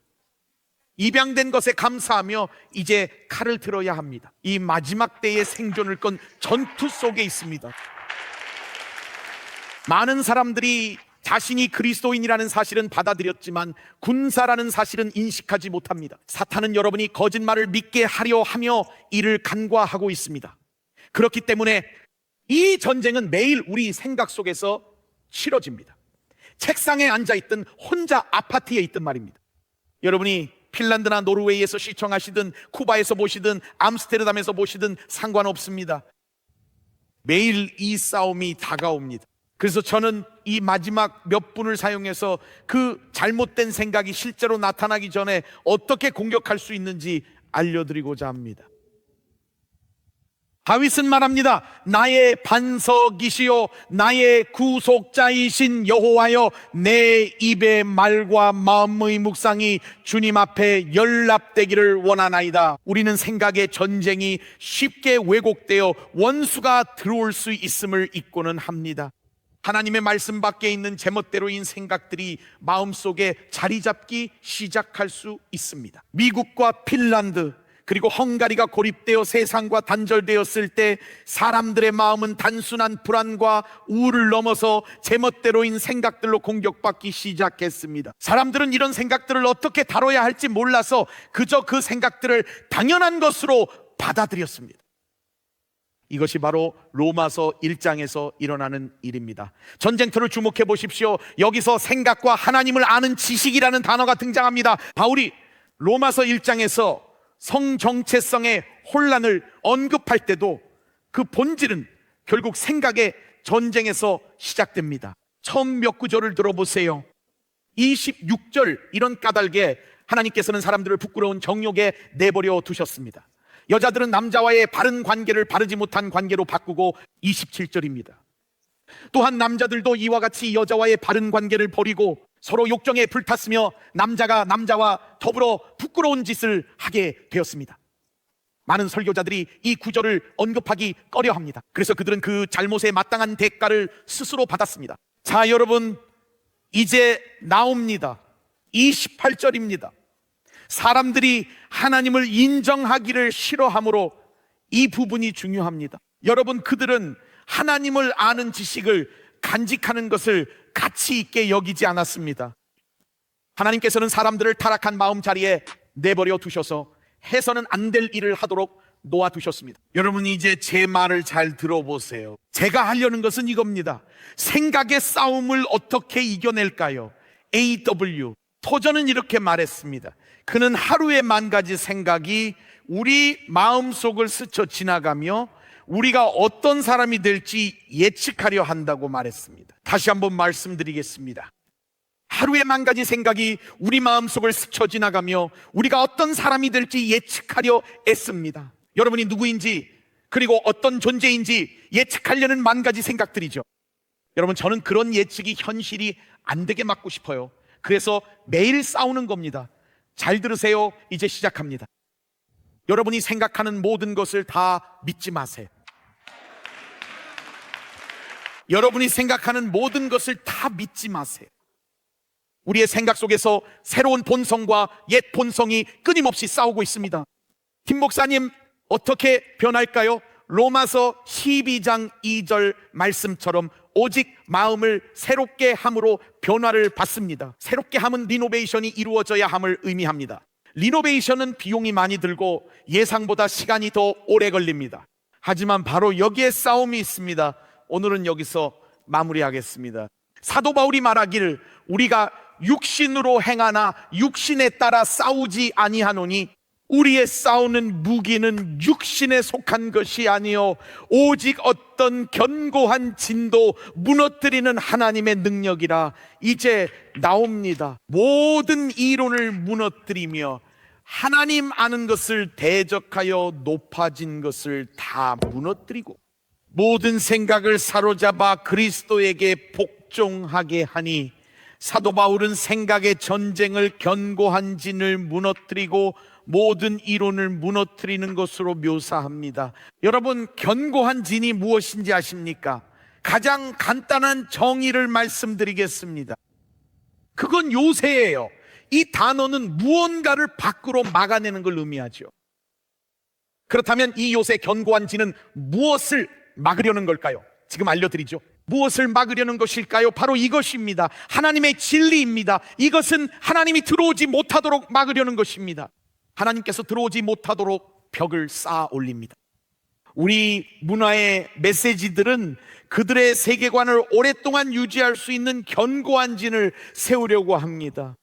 입양된 것에 감사하며 이제 칼을 들어야 합니다. 이 마지막 때의 생존을 건 전투 속에 있습니다. 많은 사람들이 자신이 그리스도인이라는 사실은 받아들였지만 군사라는 사실은 인식하지 못합니다. 사탄은 여러분이 거짓말을 믿게 하려 하며 이를 간과하고 있습니다. 그렇기 때문에 이 전쟁은 매일 우리 생각 속에서 치러집니다. 책상에 앉아있든 혼자 아파트에 있든 말입니다. 여러분이 핀란드나 노르웨이에서 시청하시든 쿠바에서 보시든 암스테르담에서 보시든 상관없습니다. 매일 이 싸움이 다가옵니다. 그래서 저는 이 마지막 몇 분을 사용해서 그 잘못된 생각이 실제로 나타나기 전에 어떻게 공격할 수 있는지 알려드리고자 합니다. 다윗은 말합니다. 나의 반석이시요 나의 구속자이신 여호와여, 내 입의 말과 마음의 묵상이 주님 앞에 연락되기를 원하나이다. 우리는 생각의 전쟁이 쉽게 왜곡되어 원수가 들어올 수 있음을 잊고는 합니다. 하나님의 말씀 밖에 있는 제멋대로인 생각들이 마음속에 자리 잡기 시작할 수 있습니다. 미국과 핀란드 그리고 헝가리가 고립되어 세상과 단절되었을 때 사람들의 마음은 단순한 불안과 우울을 넘어서 제멋대로인 생각들로 공격받기 시작했습니다. 사람들은 이런 생각들을 어떻게 다뤄야 할지 몰라서 그저 그 생각들을 당연한 것으로 받아들였습니다. 이것이 바로 로마서 1장에서 일어나는 일입니다. 전쟁터를 주목해 보십시오. 여기서 생각과 하나님을 아는 지식이라는 단어가 등장합니다. 바울이 로마서 1장에서 성 정체성의 혼란을 언급할 때도 그 본질은 결국 생각의 전쟁에서 시작됩니다. 처음 몇 구절을 들어보세요. 26절 이런 까닭에 하나님께서는 사람들을 부끄러운 정욕에 내버려 두셨습니다. 여자들은 남자와의 바른 관계를 바르지 못한 관계로 바꾸고 27절입니다. 또한 남자들도 이와 같이 여자와의 바른 관계를 버리고 서로 욕정에 불탔으며 남자가 남자와 더불어 부끄러운 짓을 하게 되었습니다. 많은 설교자들이 이 구절을 언급하기 꺼려합니다. 그래서 그들은 그 잘못에 마땅한 대가를 스스로 받았습니다. 자, 여러분, 이제 나옵니다. 28절입니다. 사람들이 하나님을 인정하기를 싫어하므로 이 부분이 중요합니다. 여러분, 그들은 하나님을 아는 지식을 간직하는 것을 가치 있게 여기지 않았습니다. 하나님께서는 사람들을 타락한 마음 자리에 내버려 두셔서 해서는 안 될 일을 하도록 놓아두셨습니다. 여러분이 이제 제 말을 잘 들어보세요. 제가 하려는 것은 이겁니다. 생각의 싸움을 어떻게 이겨낼까요? AW 토저는 이렇게 말했습니다. 그는 하루에 10,000가지 생각이 우리 마음속을 스쳐 지나가며 우리가 어떤 사람이 될지 예측하려 한다고 말했습니다. 다시 한번 말씀드리겠습니다. 하루에 만 가지 생각이 우리 마음속을 스쳐 지나가며 우리가 어떤 사람이 될지 예측하려 애씁니다. 여러분이 누구인지 그리고 어떤 존재인지 예측하려는 만 가지 생각들이죠. 여러분, 저는 그런 예측이 현실이 안 되게 막고 싶어요. 그래서 매일 싸우는 겁니다. 잘 들으세요. 이제 시작합니다. 여러분이 생각하는 모든 것을 다 믿지 마세요. 여러분이 생각하는 모든 것을 다 믿지 마세요. 우리의 생각 속에서 새로운 본성과 옛 본성이 끊임없이 싸우고 있습니다. 김 목사님, 어떻게 변할까요? 로마서 12장 2절 말씀처럼 오직 마음을 새롭게 함으로 변화를 받습니다. 새롭게 함은 리노베이션이 이루어져야 함을 의미합니다. 리노베이션은 비용이 많이 들고 예상보다 시간이 더 오래 걸립니다. 하지만 바로 여기에 싸움이 있습니다. 오늘은 여기서 마무리하겠습니다. 사도 바울이 말하기를 우리가 육신으로 행하나 육신에 따라 싸우지 아니하노니 우리의 싸우는 무기는 육신에 속한 것이 아니요 오직 어떤 견고한 진도 무너뜨리는 하나님의 능력이라. 이제 나옵니다. 모든 이론을 무너뜨리며 하나님 아는 것을 대적하여 높아진 것을 다 무너뜨리고 모든 생각을 사로잡아 그리스도에게 복종하게 하니, 사도 바울은 생각의 전쟁을 견고한 진을 무너뜨리고 모든 이론을 무너뜨리는 것으로 묘사합니다. 여러분, 견고한 진이 무엇인지 아십니까? 가장 간단한 정의를 말씀드리겠습니다. 그건 요새예요. 이 단어는 무언가를 밖으로 막아내는 걸 의미하죠. 그렇다면 이 요새 견고한 진은 무엇을 막으려는 걸까요? 지금 알려드리죠. 무엇을 막으려는 것일까요? 바로 이것입니다. 하나님의 진리입니다. 이것은 하나님이 들어오지 못하도록 막으려는 것입니다. 하나님께서 들어오지 못하도록 벽을 쌓아 올립니다. 우리 문화의 메시지들은 그들의 세계관을 오랫동안 유지할 수 있는 견고한 진을 세우려고 합니다.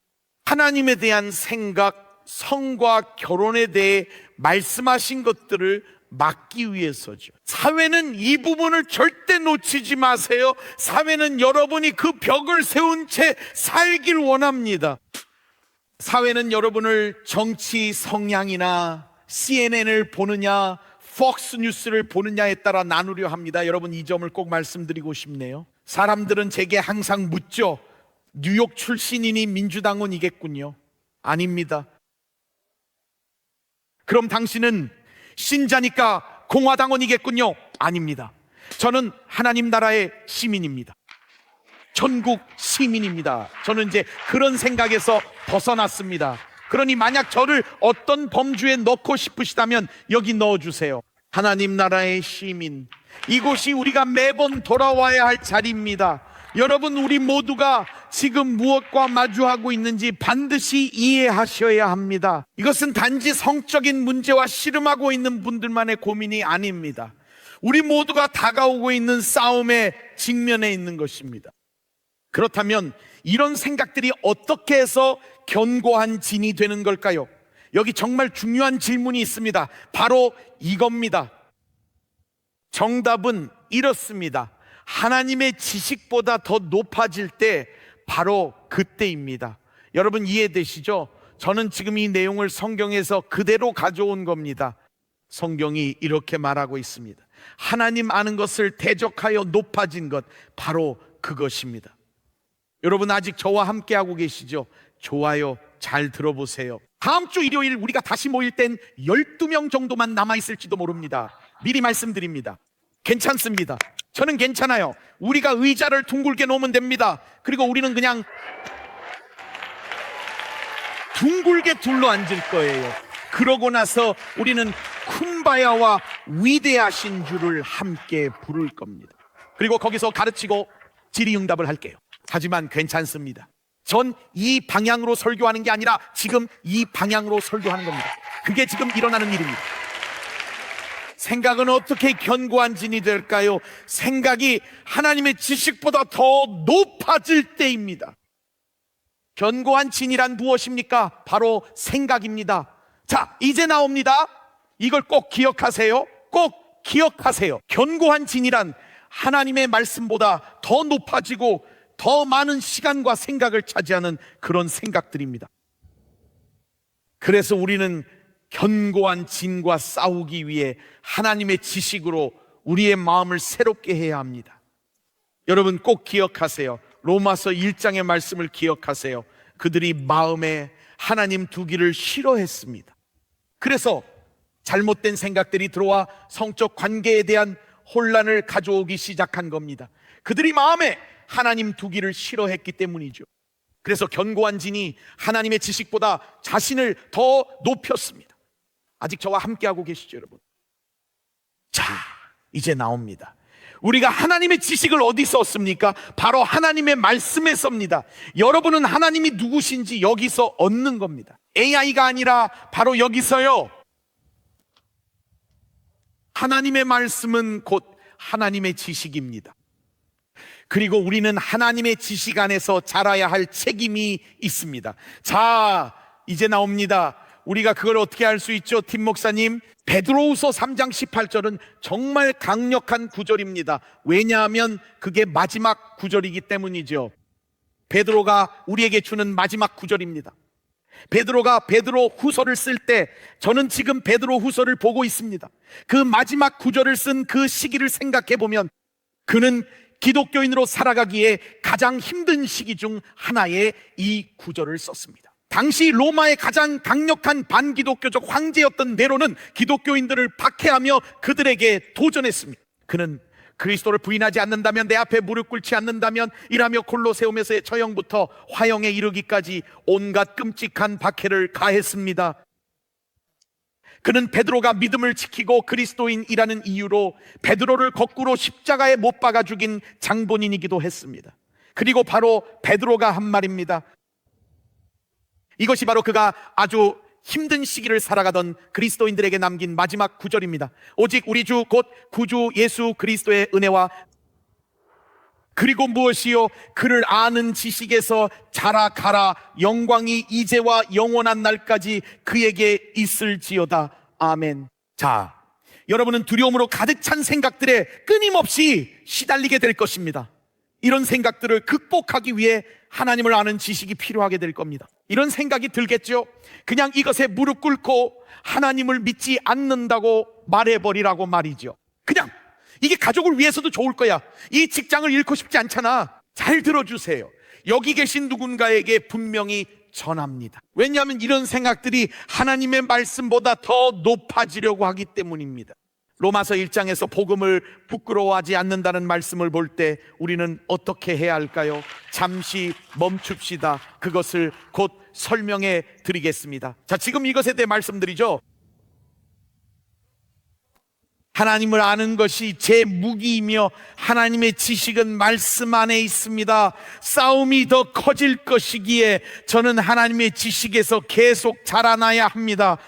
하나님에 대한 생각, 성과 결혼에 대해 말씀하신 것들을 막기 위해서죠. 사회는 이 부분을 절대 놓치지 마세요. 사회는 여러분이 그 벽을 세운 채 살길 원합니다. 사회는 여러분을 정치 성향이나 CNN을 보느냐, 폭스 뉴스를 보느냐에 따라 나누려 합니다. 여러분, 이 점을 꼭 말씀드리고 싶네요. 사람들은 제게 항상 묻죠. 뉴욕 출신이니 민주당원이겠군요. 아닙니다. 그럼 당신은 신자니까 공화당원이겠군요. 아닙니다. 저는 하나님 나라의 시민입니다. 전국 시민입니다. 저는 이제 그런 생각에서 벗어났습니다. 그러니 만약 저를 어떤 범주에 넣고 싶으시다면 여기 넣어주세요. 하나님 나라의 시민. 이곳이 우리가 매번 돌아와야 할 자리입니다. 여러분, 우리 모두가 지금 무엇과 마주하고 있는지 반드시 이해하셔야 합니다. 이것은 단지 성적인 문제와 씨름하고 있는 분들만의 고민이 아닙니다. 우리 모두가 다가오고 있는 싸움의 직면에 있는 것입니다. 그렇다면 이런 생각들이 어떻게 해서 견고한 진이 되는 걸까요? 여기 정말 중요한 질문이 있습니다. 바로 이겁니다. 정답은 이렇습니다. 하나님의 지식보다 더 높아질 때 바로 그때입니다. 여러분, 이해되시죠? 저는 지금 이 내용을 성경에서 그대로 가져온 겁니다. 성경이 이렇게 말하고 있습니다. 하나님 아는 것을 대적하여 높아진 것, 바로 그것입니다. 여러분, 아직 저와 함께하고 계시죠? 좋아요. 잘 들어보세요. 다음 주 일요일 우리가 다시 모일 땐 12명 정도만 남아있을지도 모릅니다. 미리 말씀드립니다. 괜찮습니다. 저는 괜찮아요. 우리가 의자를 둥글게 놓으면 됩니다. 그리고 우리는 그냥 둥글게 둘러 앉을 거예요. 그러고 나서 우리는 쿰바야와 위대하신 주를 함께 부를 겁니다. 그리고 거기서 가르치고 질의응답을 할게요. 하지만 괜찮습니다. 전 이 방향으로 설교하는 게 아니라 지금 이 방향으로 설교하는 겁니다. 그게 지금 일어나는 일입니다. 생각은 어떻게 견고한 진이 될까요? 생각이 하나님의 지식보다 더 높아질 때입니다. 견고한 진이란 무엇입니까? 바로 생각입니다. 자, 이제 나옵니다. 이걸 꼭 기억하세요. 꼭 기억하세요. 견고한 진이란 하나님의 말씀보다 더 높아지고 더 많은 시간과 생각을 차지하는 그런 생각들입니다. 그래서 우리는 견고한 진과 싸우기 위해 하나님의 지식으로 우리의 마음을 새롭게 해야 합니다. 여러분 꼭 기억하세요. 로마서 1장의 말씀을 기억하세요. 그들이 마음에 하나님 두기를 싫어했습니다. 그래서 잘못된 생각들이 들어와 성적 관계에 대한 혼란을 가져오기 시작한 겁니다. 그들이 마음에 하나님 두기를 싫어했기 때문이죠. 그래서 견고한 진이 하나님의 지식보다 자신을 더 높였습니다. 아직 저와 함께하고 계시죠, 여러분? 자, 이제 나옵니다. 우리가 하나님의 지식을 어디서 얻습니까? 바로 하나님의 말씀에 섭니다. 여러분은 하나님이 누구신지 여기서 얻는 겁니다. AI가 아니라 바로 여기서요. 하나님의 말씀은 곧 하나님의 지식입니다. 그리고 우리는 하나님의 지식 안에서 자라야 할 책임이 있습니다. 자, 이제 나옵니다. 우리가 그걸 어떻게 알 수 있죠? 팀 목사님, 베드로후서 3장 18절은 정말 강력한 구절입니다. 왜냐하면 그게 마지막 구절이기 때문이죠. 베드로가 우리에게 주는 마지막 구절입니다. 베드로가 베드로 후서를 쓸 때 저는 지금 베드로 후서를 보고 있습니다. 그 마지막 구절을 쓴 그 시기를 생각해 보면 그는 기독교인으로 살아가기에 가장 힘든 시기 중 하나에 이 구절을 썼습니다. 당시 로마의 가장 강력한 반기독교적 황제였던 네로는 기독교인들을 박해하며 그들에게 도전했습니다. 그는 그리스도를 부인하지 않는다면, 내 앞에 무릎 꿇지 않는다면 이라며 콜로세움에서의 처형부터 화형에 이르기까지 온갖 끔찍한 박해를 가했습니다. 그는 베드로가 믿음을 지키고 그리스도인이라는 이유로 베드로를 거꾸로 십자가에 못 박아 죽인 장본인이기도 했습니다. 그리고 바로 베드로가 한 말입니다. 이것이 바로 그가 아주 힘든 시기를 살아가던 그리스도인들에게 남긴 마지막 구절입니다. 오직 우리 주 곧 구주 예수 그리스도의 은혜와 그리고 무엇이요? 그를 아는 지식에서 자라가라. 영광이 이제와 영원한 날까지 그에게 있을지어다. 아멘. 자, 여러분은 두려움으로 가득 찬 생각들에 끊임없이 시달리게 될 것입니다. 이런 생각들을 극복하기 위해 하나님을 아는 지식이 필요하게 될 겁니다. 이런 생각이 들겠죠? 그냥 이것에 무릎 꿇고 하나님을 믿지 않는다고 말해버리라고 말이죠. 그냥 이게 가족을 위해서도 좋을 거야. 이 직장을 잃고 싶지 않잖아. 잘 들어주세요. 여기 계신 누군가에게 분명히 전합니다. 왜냐하면 이런 생각들이 하나님의 말씀보다 더 높아지려고 하기 때문입니다. 로마서 1장에서 복음을 부끄러워하지 않는다는 말씀을 볼 때 우리는 어떻게 해야 할까요? 잠시 멈춥시다. 그것을 곧 설명해 드리겠습니다. 자, 지금 이것에 대해 말씀드리죠. 하나님을 아는 것이 제 무기이며 하나님의 지식은 말씀 안에 있습니다. 싸움이 더 커질 것이기에 저는 하나님의 지식에서 계속 자라나야 합니다.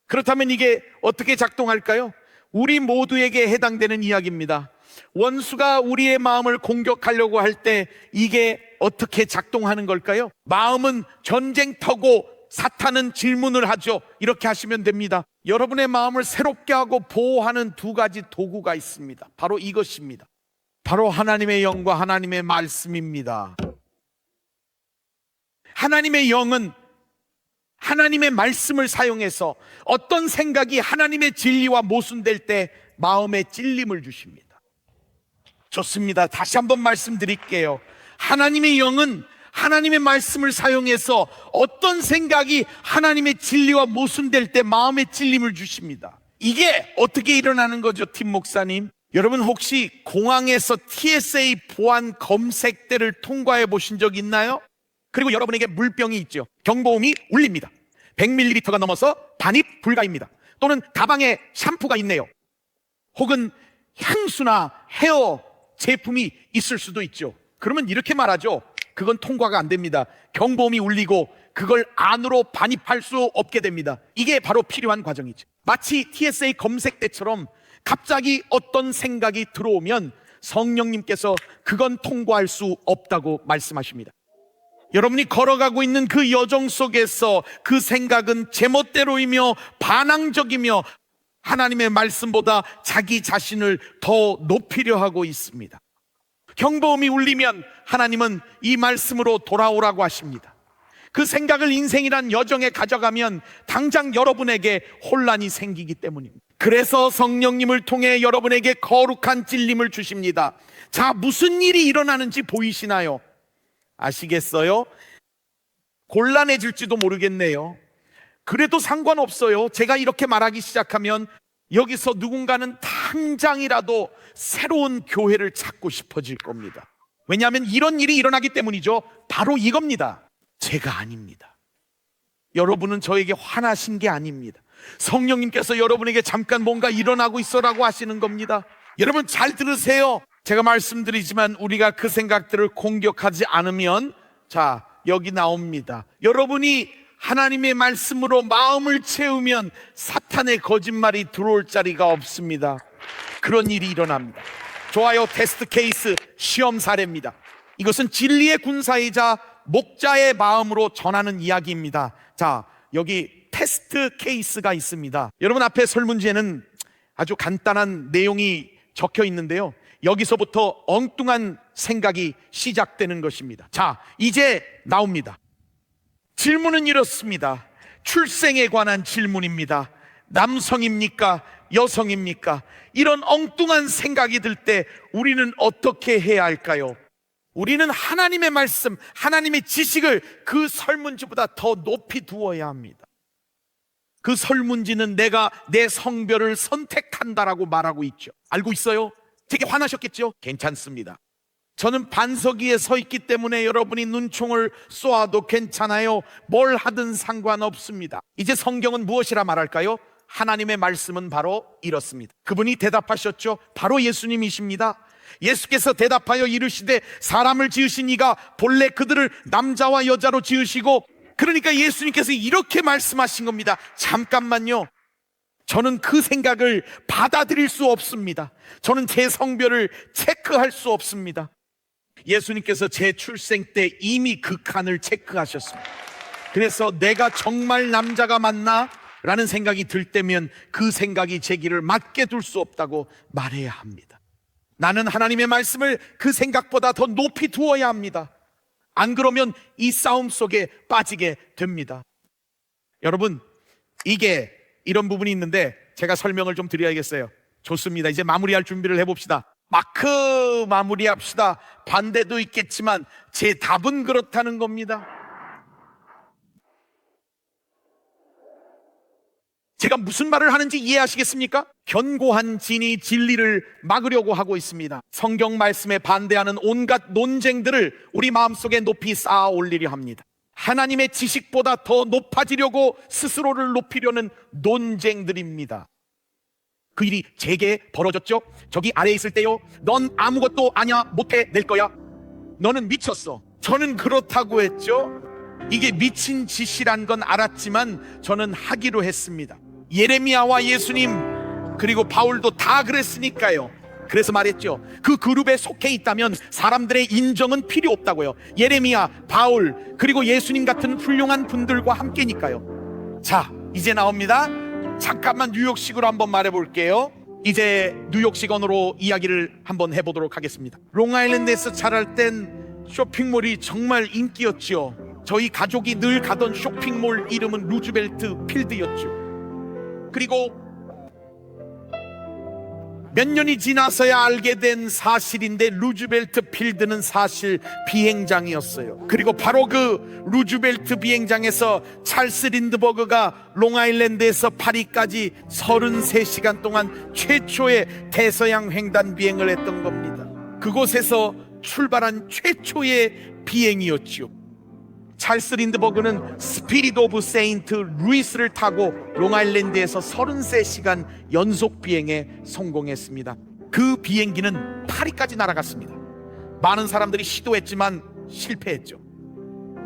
그렇다면 이게 어떻게 작동할까요? 우리 모두에게 해당되는 이야기입니다. 원수가 우리의 마음을 공격하려고 할 때 이게 어떻게 작동하는 걸까요? 마음은 전쟁터고 사탄은 질문을 하죠. 이렇게 하시면 됩니다. 여러분의 마음을 새롭게 하고 보호하는 두 가지 도구가 있습니다. 바로 이것입니다. 바로 하나님의 영과 하나님의 말씀입니다. 하나님의 영은 하나님의 말씀을 사용해서 어떤 생각이 하나님의 진리와 모순될 때 마음에 찔림을 주십니다. 좋습니다. 다시 한번 말씀드릴게요. 하나님의 영은 하나님의 말씀을 사용해서 어떤 생각이 하나님의 진리와 모순될 때 마음에 찔림을 주십니다. 이게 어떻게 일어나는 거죠, 팀 목사님? 여러분 혹시 공항에서 TSA 보안 검색대를 통과해 보신 적 있나요? 그리고 여러분에게 물병이 있죠. 경보음이 울립니다. 100ml가 넘어서 반입 불가입니다. 또는 가방에 샴푸가 있네요. 혹은 향수나 헤어 제품이 있을 수도 있죠. 그러면 이렇게 말하죠. 그건 통과가 안 됩니다. 경보음이 울리고 그걸 안으로 반입할 수 없게 됩니다. 이게 바로 필요한 과정이죠. 마치 TSA 검색 때처럼 갑자기 어떤 생각이 들어오면 성령님께서 그건 통과할 수 없다고 말씀하십니다. 여러분이 걸어가고 있는 그 여정 속에서 그 생각은 제멋대로이며 반항적이며 하나님의 말씀보다 자기 자신을 더 높이려 하고 있습니다. 경보음이 울리면 하나님은 이 말씀으로 돌아오라고 하십니다. 그 생각을 인생이란 여정에 가져가면 당장 여러분에게 혼란이 생기기 때문입니다. 그래서 성령님을 통해 여러분에게 거룩한 찔림을 주십니다. 자, 무슨 일이 일어나는지 보이시나요? 아시겠어요? 곤란해질지도 모르겠네요. 그래도 상관없어요. 제가 이렇게 말하기 시작하면 여기서 누군가는 당장이라도 새로운 교회를 찾고 싶어질 겁니다. 왜냐하면 이런 일이 일어나기 때문이죠. 바로 이겁니다. 제가 아닙니다. 여러분은 저에게 화나신 게 아닙니다. 성령님께서 여러분에게 잠깐 뭔가 일어나고 있어라고 하시는 겁니다. 여러분 잘 들으세요. 제가 말씀드리지만 우리가 그 생각들을 공격하지 않으면, 자, 여기 나옵니다. 여러분이 하나님의 말씀으로 마음을 채우면 사탄의 거짓말이 들어올 자리가 없습니다. 그런 일이 일어납니다. 좋아요. 테스트 케이스, 시험 사례입니다. 이것은 진리의 군사이자 목자의 마음으로 전하는 이야기입니다. 자, 여기 테스트 케이스가 있습니다. 여러분 앞에 설문지에는 아주 간단한 내용이 적혀 있는데요, 여기서부터 엉뚱한 생각이 시작되는 것입니다. 자, 이제 나옵니다. 질문은 이렇습니다. 출생에 관한 질문입니다. 남성입니까? 여성입니까? 이런 엉뚱한 생각이 들 때 우리는 어떻게 해야 할까요? 우리는 하나님의 말씀, 하나님의 지식을 그 설문지보다 더 높이 두어야 합니다. 그 설문지는 내가 내 성별을 선택한다라고 말하고 있죠. 알고 있어요? 되게 화나셨겠죠? 괜찮습니다. 저는 반석 위에 서 있기 때문에 여러분이 눈총을 쏘아도 괜찮아요. 뭘 하든 상관없습니다. 이제 성경은 무엇이라 말할까요? 하나님의 말씀은 바로 이렇습니다. 그분이 대답하셨죠. 바로 예수님이십니다. 예수께서 대답하여 이르시되 사람을 지으신 이가 본래 그들을 남자와 여자로 지으시고, 그러니까 예수님께서 이렇게 말씀하신 겁니다. 잠깐만요. 저는 그 생각을 받아들일 수 없습니다. 저는 제 성별을 체크할 수 없습니다. 예수님께서 제 출생 때 이미 그 칸을 체크하셨습니다. 그래서 내가 정말 남자가 맞나? 라는 생각이 들 때면 그 생각이 제 길을 맞게 둘 수 없다고 말해야 합니다. 나는 하나님의 말씀을 그 생각보다 더 높이 두어야 합니다. 안 그러면 이 싸움 속에 빠지게 됩니다. 여러분, 이게 이런 부분이 있는데 제가 설명을 좀 드려야겠어요. 좋습니다. 이제 마무리할 준비를 해봅시다. 마크 마무리합시다. 반대도 있겠지만 제 답은 그렇다는 겁니다. 제가 무슨 말을 하는지 이해하시겠습니까? 견고한 진이 진리를 막으려고 하고 있습니다. 성경 말씀에 반대하는 온갖 논쟁들을 우리 마음속에 높이 쌓아 올리려 합니다. 하나님의 지식보다 더 높아지려고 스스로를 높이려는 논쟁들입니다. 그 일이 제게 벌어졌죠. 저기 아래에 있을 때요, 넌 아무것도 아냐, 못해 낼 거야, 너는 미쳤어. 저는 그렇다고 했죠. 이게 미친 짓이란 건 알았지만 저는 하기로 했습니다. 예레미야와 예수님 그리고 바울도 다 그랬으니까요. 그래서 말했죠. 그 그룹에 속해 있다면 사람들의 인정은 필요 없다고요. 예레미야, 바울 그리고 예수님 같은 훌륭한 분들과 함께니까요. 자, 이제 나옵니다. 잠깐만 뉴욕식으로 한번 말해볼게요. 이제 뉴욕식 언어로 이야기를 한번 해보도록 하겠습니다. 롱아일랜드에서 자랄 땐 쇼핑몰이 정말 인기였죠. 저희 가족이 늘 가던 쇼핑몰 이름은 루즈벨트 필드였죠. 그리고 몇 년이 지나서야 알게 된 사실인데 루즈벨트 필드는 사실 비행장이었어요. 그리고 바로 그 루즈벨트 비행장에서 찰스 린드버그가 롱아일랜드에서 파리까지 33시간 동안 최초의 대서양 횡단 비행을 했던 겁니다. 그곳에서 출발한 최초의 비행이었죠. 찰스 린드버그는 스피릿 오브 세인트 루이스를 타고 롱아일랜드에서 33시간 연속 비행에 성공했습니다. 그 비행기는 파리까지 날아갔습니다. 많은 사람들이 시도했지만 실패했죠.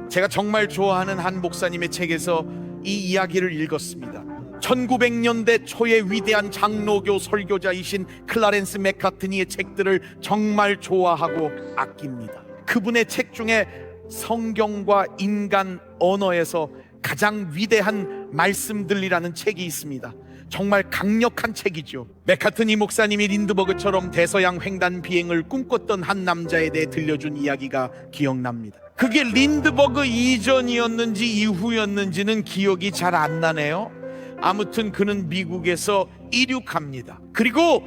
제가 정말 좋아하는 한 목사님의 책에서 이 이야기를 읽었습니다. 1900년대 초의 위대한 장로교 설교자이신 클라렌스 맥카트니의 책들을 정말 좋아하고 아낍니다. 그분의 책 중에 성경과 인간 언어에서 가장 위대한 말씀들이라는 책이 있습니다. 정말 강력한 책이죠. 맥카트니 목사님이 린드버그처럼 대서양 횡단 비행을 꿈꿨던 한 남자에 대해 들려준 이야기가 기억납니다. 그게 린드버그 이전이었는지 이후였는지는 기억이 잘 안 나네요. 아무튼 그는 미국에서 이륙합니다. 그리고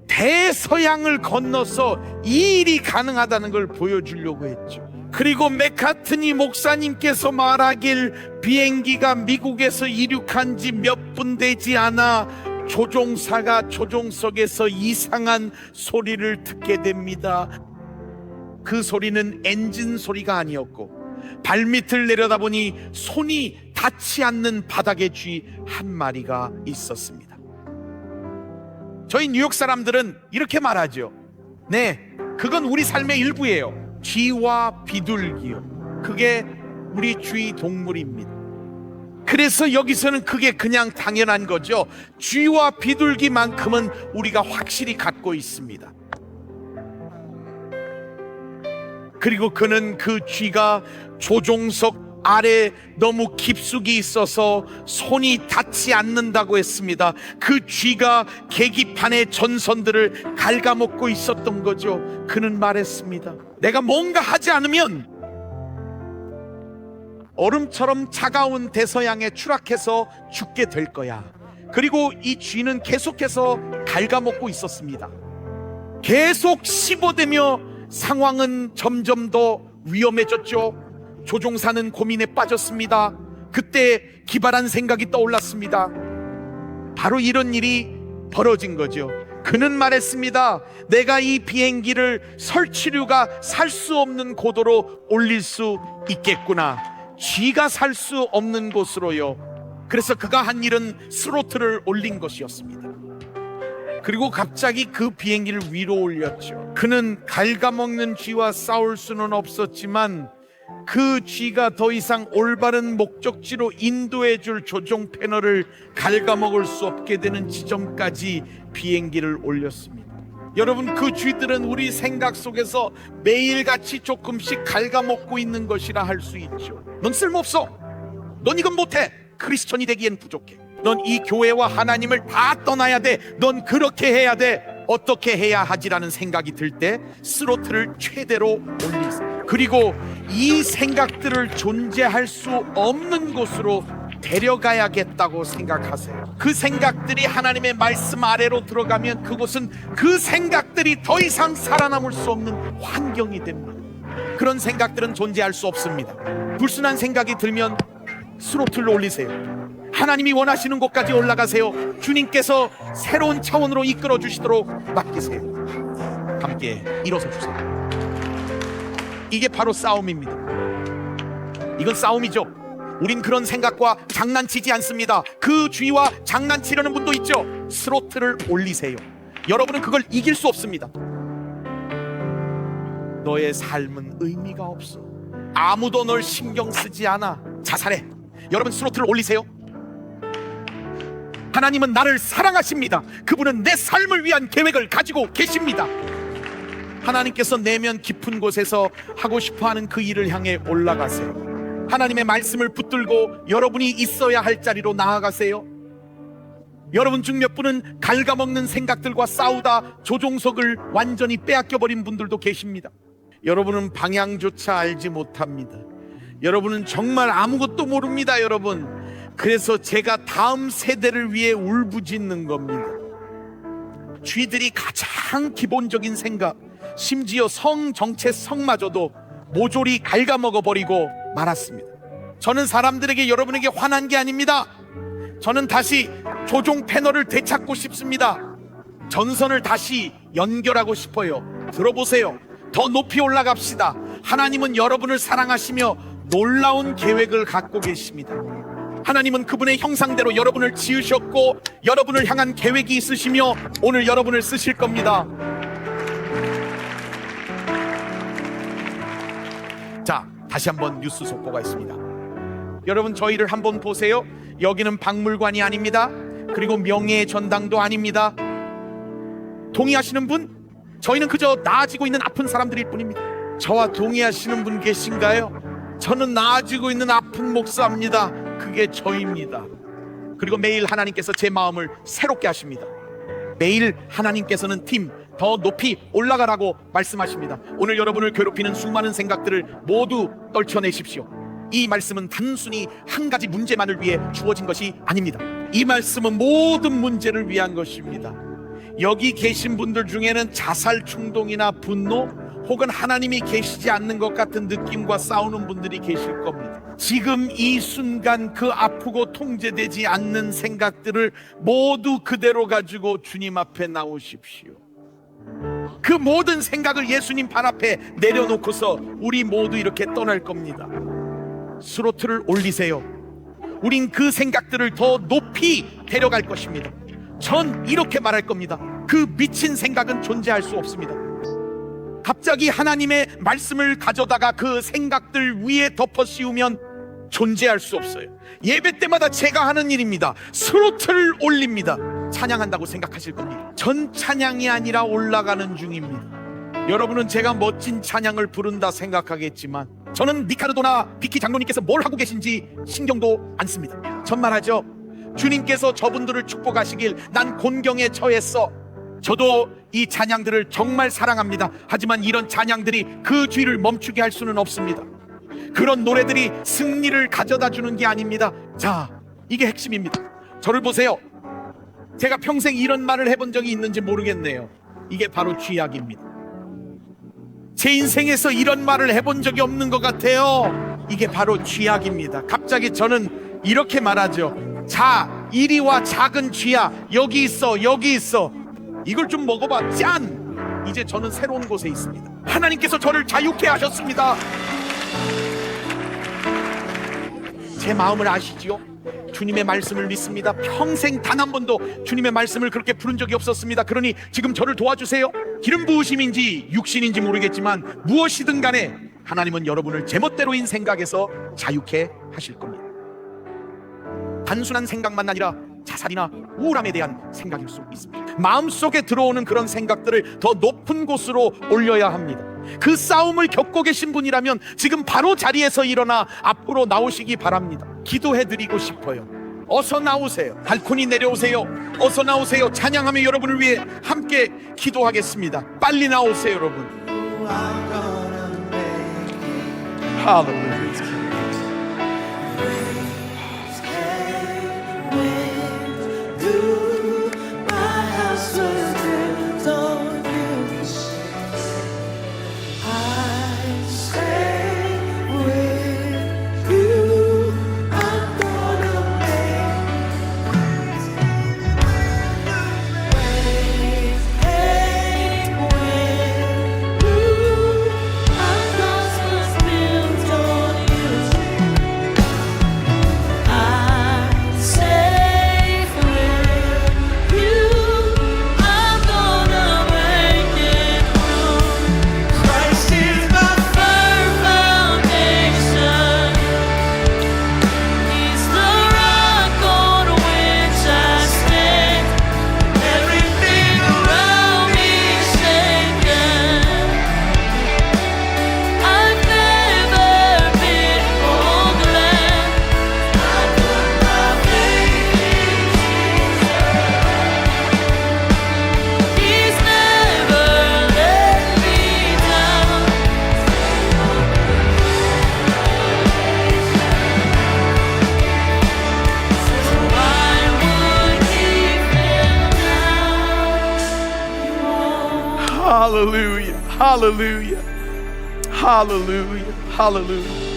대서양을 건너서 이 일이 가능하다는 걸 보여주려고 했죠. 그리고 맥카트니 목사님께서 말하길 비행기가 미국에서 이륙한 지 몇 분 되지 않아 조종사가 조종석에서 이상한 소리를 듣게 됩니다. 그 소리는 엔진 소리가 아니었고 발밑을 내려다보니 손이 닿지 않는 바닥의 쥐 한 마리가 있었습니다. 저희 뉴욕 사람들은 이렇게 말하죠. 네, 그건 우리 삶의 일부예요. 쥐와 비둘기요, 그게 우리 주위 동물입니다. 그래서 여기서는 그게 그냥 당연한 거죠. 쥐와 비둘기만큼은 우리가 확실히 갖고 있습니다. 그리고 그는 그 쥐가 조종석 아래 너무 깊숙이 있어서 손이 닿지 않는다고 했습니다. 그 쥐가 계기판의 전선들을 갉아먹고 있었던 거죠. 그는 말했습니다. 내가 뭔가 하지 않으면 얼음처럼 차가운 대서양에 추락해서 죽게 될 거야. 그리고 이 쥐는 계속해서 갉아먹고 있었습니다. 계속 씹어대며 상황은 점점 더 위험해졌죠. 조종사는 고민에 빠졌습니다. 그때 기발한 생각이 떠올랐습니다. 바로 이런 일이 벌어진 거죠. 그는 말했습니다. 내가 이 비행기를 설치류가 살 수 없는 고도로 올릴 수 있겠구나. 쥐가 살 수 없는 곳으로요. 그래서 그가 한 일은 스로틀을 올린 것이었습니다. 그리고 갑자기 그 비행기를 위로 올렸죠. 그는 갉아먹는 쥐와 싸울 수는 없었지만 그 쥐가 더 이상 올바른 목적지로 인도해 줄 조종 패널을 갉아먹을 수 없게 되는 지점까지 비행기를 올렸습니다. 여러분, 그 쥐들은 우리 생각 속에서 매일같이 조금씩 갉아먹고 있는 것이라 할 수 있죠. 넌 쓸모없어. 넌 이건 못해. 크리스천이 되기엔 부족해. 넌 이 교회와 하나님을 다 떠나야 돼. 넌 그렇게 해야 돼. 어떻게 해야 하지라는 생각이 들 때 스로틀을 최대로 올리세요. 그리고 이 생각들을 존재할 수 없는 곳으로 데려가야겠다고 생각하세요. 그 생각들이 하나님의 말씀 아래로 들어가면 그곳은 그 생각들이 더 이상 살아남을 수 없는 환경이 됩니다. 그런 생각들은 존재할 수 없습니다. 불순한 생각이 들면 스로틀로 올리세요. 하나님이 원하시는 곳까지 올라가세요. 주님께서 새로운 차원으로 이끌어 주시도록 맡기세요. 함께 일어서 주세요. 이게 바로 싸움입니다. 이건 싸움이죠. 우린 그런 생각과 장난치지 않습니다. 그 쥐와 장난치려는 분도 있죠. 스로틀을 올리세요. 여러분은 그걸 이길 수 없습니다. 너의 삶은 의미가 없어. 아무도 널 신경 쓰지 않아. 자살해. 여러분, 스로틀을 올리세요. 하나님은 나를 사랑하십니다. 그분은 내 삶을 위한 계획을 가지고 계십니다. 하나님께서 내면 깊은 곳에서 하고 싶어하는 그 일을 향해 올라가세요. 하나님의 말씀을 붙들고 여러분이 있어야 할 자리로 나아가세요. 여러분 중 몇 분은 갉아먹는 생각들과 싸우다 조종석을 완전히 빼앗겨버린 분들도 계십니다. 여러분은 방향조차 알지 못합니다. 여러분은 정말 아무것도 모릅니다. 여러분, 그래서 제가 다음 세대를 위해 울부짖는 겁니다. 쥐들이 가장 기본적인 생각, 심지어 성 정체성마저도 모조리 갉아먹어버리고 말았습니다. 저는 사람들에게, 여러분에게 화난 게 아닙니다. 저는 다시 조종 패널을 되찾고 싶습니다. 전선을 다시 연결하고 싶어요. 들어보세요. 더 높이 올라갑시다. 하나님은 여러분을 사랑하시며 놀라운 계획을 갖고 계십니다. 하나님은 그분의 형상대로 여러분을 지으셨고 여러분을 향한 계획이 있으시며 오늘 여러분을 쓰실 겁니다. 자, 다시 한번 뉴스 속보가 있습니다. 여러분, 저희를 한번 보세요. 여기는 박물관이 아닙니다. 그리고 명예의 전당도 아닙니다. 동의하시는 분? 저희는 그저 나아지고 있는 아픈 사람들일 뿐입니다. 저와 동의하시는 분 계신가요? 저는 나아지고 있는 아픈 목사입니다. 그게 저입니다. 그리고 매일 하나님께서 제 마음을 새롭게 하십니다. 매일 하나님께서는 팀 더 높이 올라가라고 말씀하십니다. 오늘 여러분을 괴롭히는 수많은 생각들을 모두 떨쳐내십시오. 이 말씀은 단순히 한 가지 문제만을 위해 주어진 것이 아닙니다. 이 말씀은 모든 문제를 위한 것입니다. 여기 계신 분들 중에는 자살 충동이나 분노 혹은 하나님이 계시지 않는 것 같은 느낌과 싸우는 분들이 계실 겁니다. 지금 이 순간 그 아프고 통제되지 않는 생각들을 모두 그대로 가지고 주님 앞에 나오십시오. 그 모든 생각을 예수님 발 앞에 내려놓고서 우리 모두 이렇게 떠날 겁니다. 스로틀을 올리세요. 우린 그 생각들을 더 높이 데려갈 것입니다. 전 이렇게 말할 겁니다. 그 미친 생각은 존재할 수 없습니다. 갑자기 하나님의 말씀을 가져다가 그 생각들 위에 덮어 씌우면 존재할 수 없어요. 예배 때마다 제가 하는 일입니다. 스로틀을 올립니다. 찬양한다고 생각하실 겁니다. 전 찬양이 아니라 올라가는 중입니다. 여러분은 제가 멋진 찬양을 부른다 생각하겠지만 저는 리카르도나 비키 장로님께서 뭘 하고 계신지 신경도 안 씁니다. 전 말하죠. 주님께서 저분들을 축복하시길 난 곤경에 처했어. 저도 이 찬양들을 정말 사랑합니다. 하지만 이런 찬양들이 그 뒤를 멈추게 할 수는 없습니다. 그런 노래들이 승리를 가져다 주는 게 아닙니다. 자, 이게 핵심입니다. 저를 보세요. 제가 평생 이런 말을 해본 적이 있는지 모르겠네요. 이게 바로 쥐약입니다. 제 인생에서 이런 말을 해본 적이 없는 것 같아요. 이게 바로 쥐약입니다. 갑자기 저는 이렇게 말하죠. 자, 이리 와 작은 쥐야. 여기 있어, 여기 있어. 이걸 좀 먹어봐. 짠! 이제 저는 새로운 곳에 있습니다. 하나님께서 저를 자유케 하셨습니다. 제 마음을 아시지요? 주님의 말씀을 믿습니다. 평생 단 한 번도 주님의 말씀을 그렇게 부른 적이 없었습니다. 그러니 지금 저를 도와주세요. 기름 부으심인지 육신인지 모르겠지만 무엇이든 간에 하나님은 여러분을 제멋대로인 생각에서 자유케 하실 겁니다. 단순한 생각만 아니라 자살이나 우울함에 대한 생각일 수 있습니다. 마음속에 들어오는 그런 생각들을 더 높은 곳으로 올려야 합니다. 그 싸움을 겪고 계신 분이라면 지금 바로 자리에서 일어나 앞으로 나오시기 바랍니다. 기도해드리고 싶어요. 어서 나오세요. 발코니 내려오세요. 어서 나오세요. 찬양하며 여러분을 위해 함께 기도하겠습니다. 빨리 나오세요, 여러분. 할렐루야. 할렐루야, 할렐루야, 할렐루야, 할렐루야.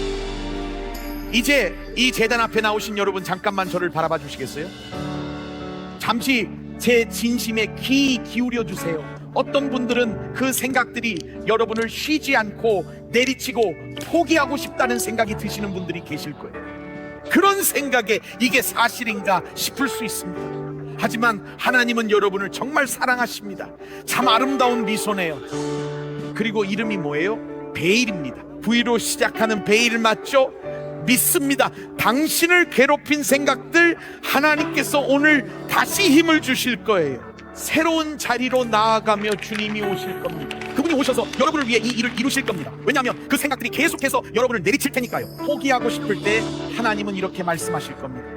이제 이 제단 앞에 나오신 여러분 잠깐만 저를 바라봐 주시겠어요? 잠시 제 진심에 귀 기울여 주세요. 어떤 분들은 그 생각들이 여러분을 쉬지 않고 내리치고 포기하고 싶다는 생각이 드시는 분들이 계실 거예요. 그런 생각에 이게 사실인가 싶을 수 있습니다. 하지만 하나님은 여러분을 정말 사랑하십니다. 참 아름다운 미소네요. 그리고 이름이 뭐예요? 베일입니다. V로 시작하는 베일 맞죠? 믿습니다. 당신을 괴롭힌 생각들 하나님께서 오늘 다시 힘을 주실 거예요. 새로운 자리로 나아가며 주님이 오실 겁니다. 그분이 오셔서 여러분을 위해 이 일을 이루실 겁니다. 왜냐하면 그 생각들이 계속해서 여러분을 내리칠 테니까요. 포기하고 싶을 때 하나님은 이렇게 말씀하실 겁니다.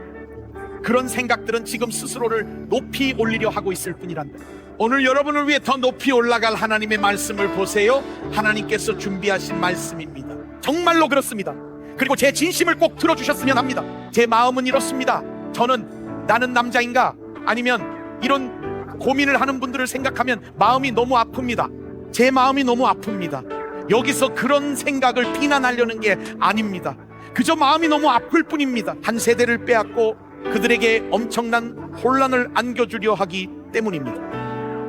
그런 생각들은 지금 스스로를 높이 올리려 하고 있을 뿐이란다. 오늘 여러분을 위해 더 높이 올라갈 하나님의 말씀을 보세요. 하나님께서 준비하신 말씀입니다. 정말로 그렇습니다. 그리고 제 진심을 꼭 들어주셨으면 합니다. 제 마음은 이렇습니다. 저는 나는 남자인가? 아니면 이런 고민을 하는 분들을 생각하면 마음이 너무 아픕니다. 제 마음이 너무 아픕니다. 여기서 그런 생각을 비난하려는 게 아닙니다. 그저 마음이 너무 아플 뿐입니다. 한 세대를 빼앗고 그들에게 엄청난 혼란을 안겨주려 하기 때문입니다.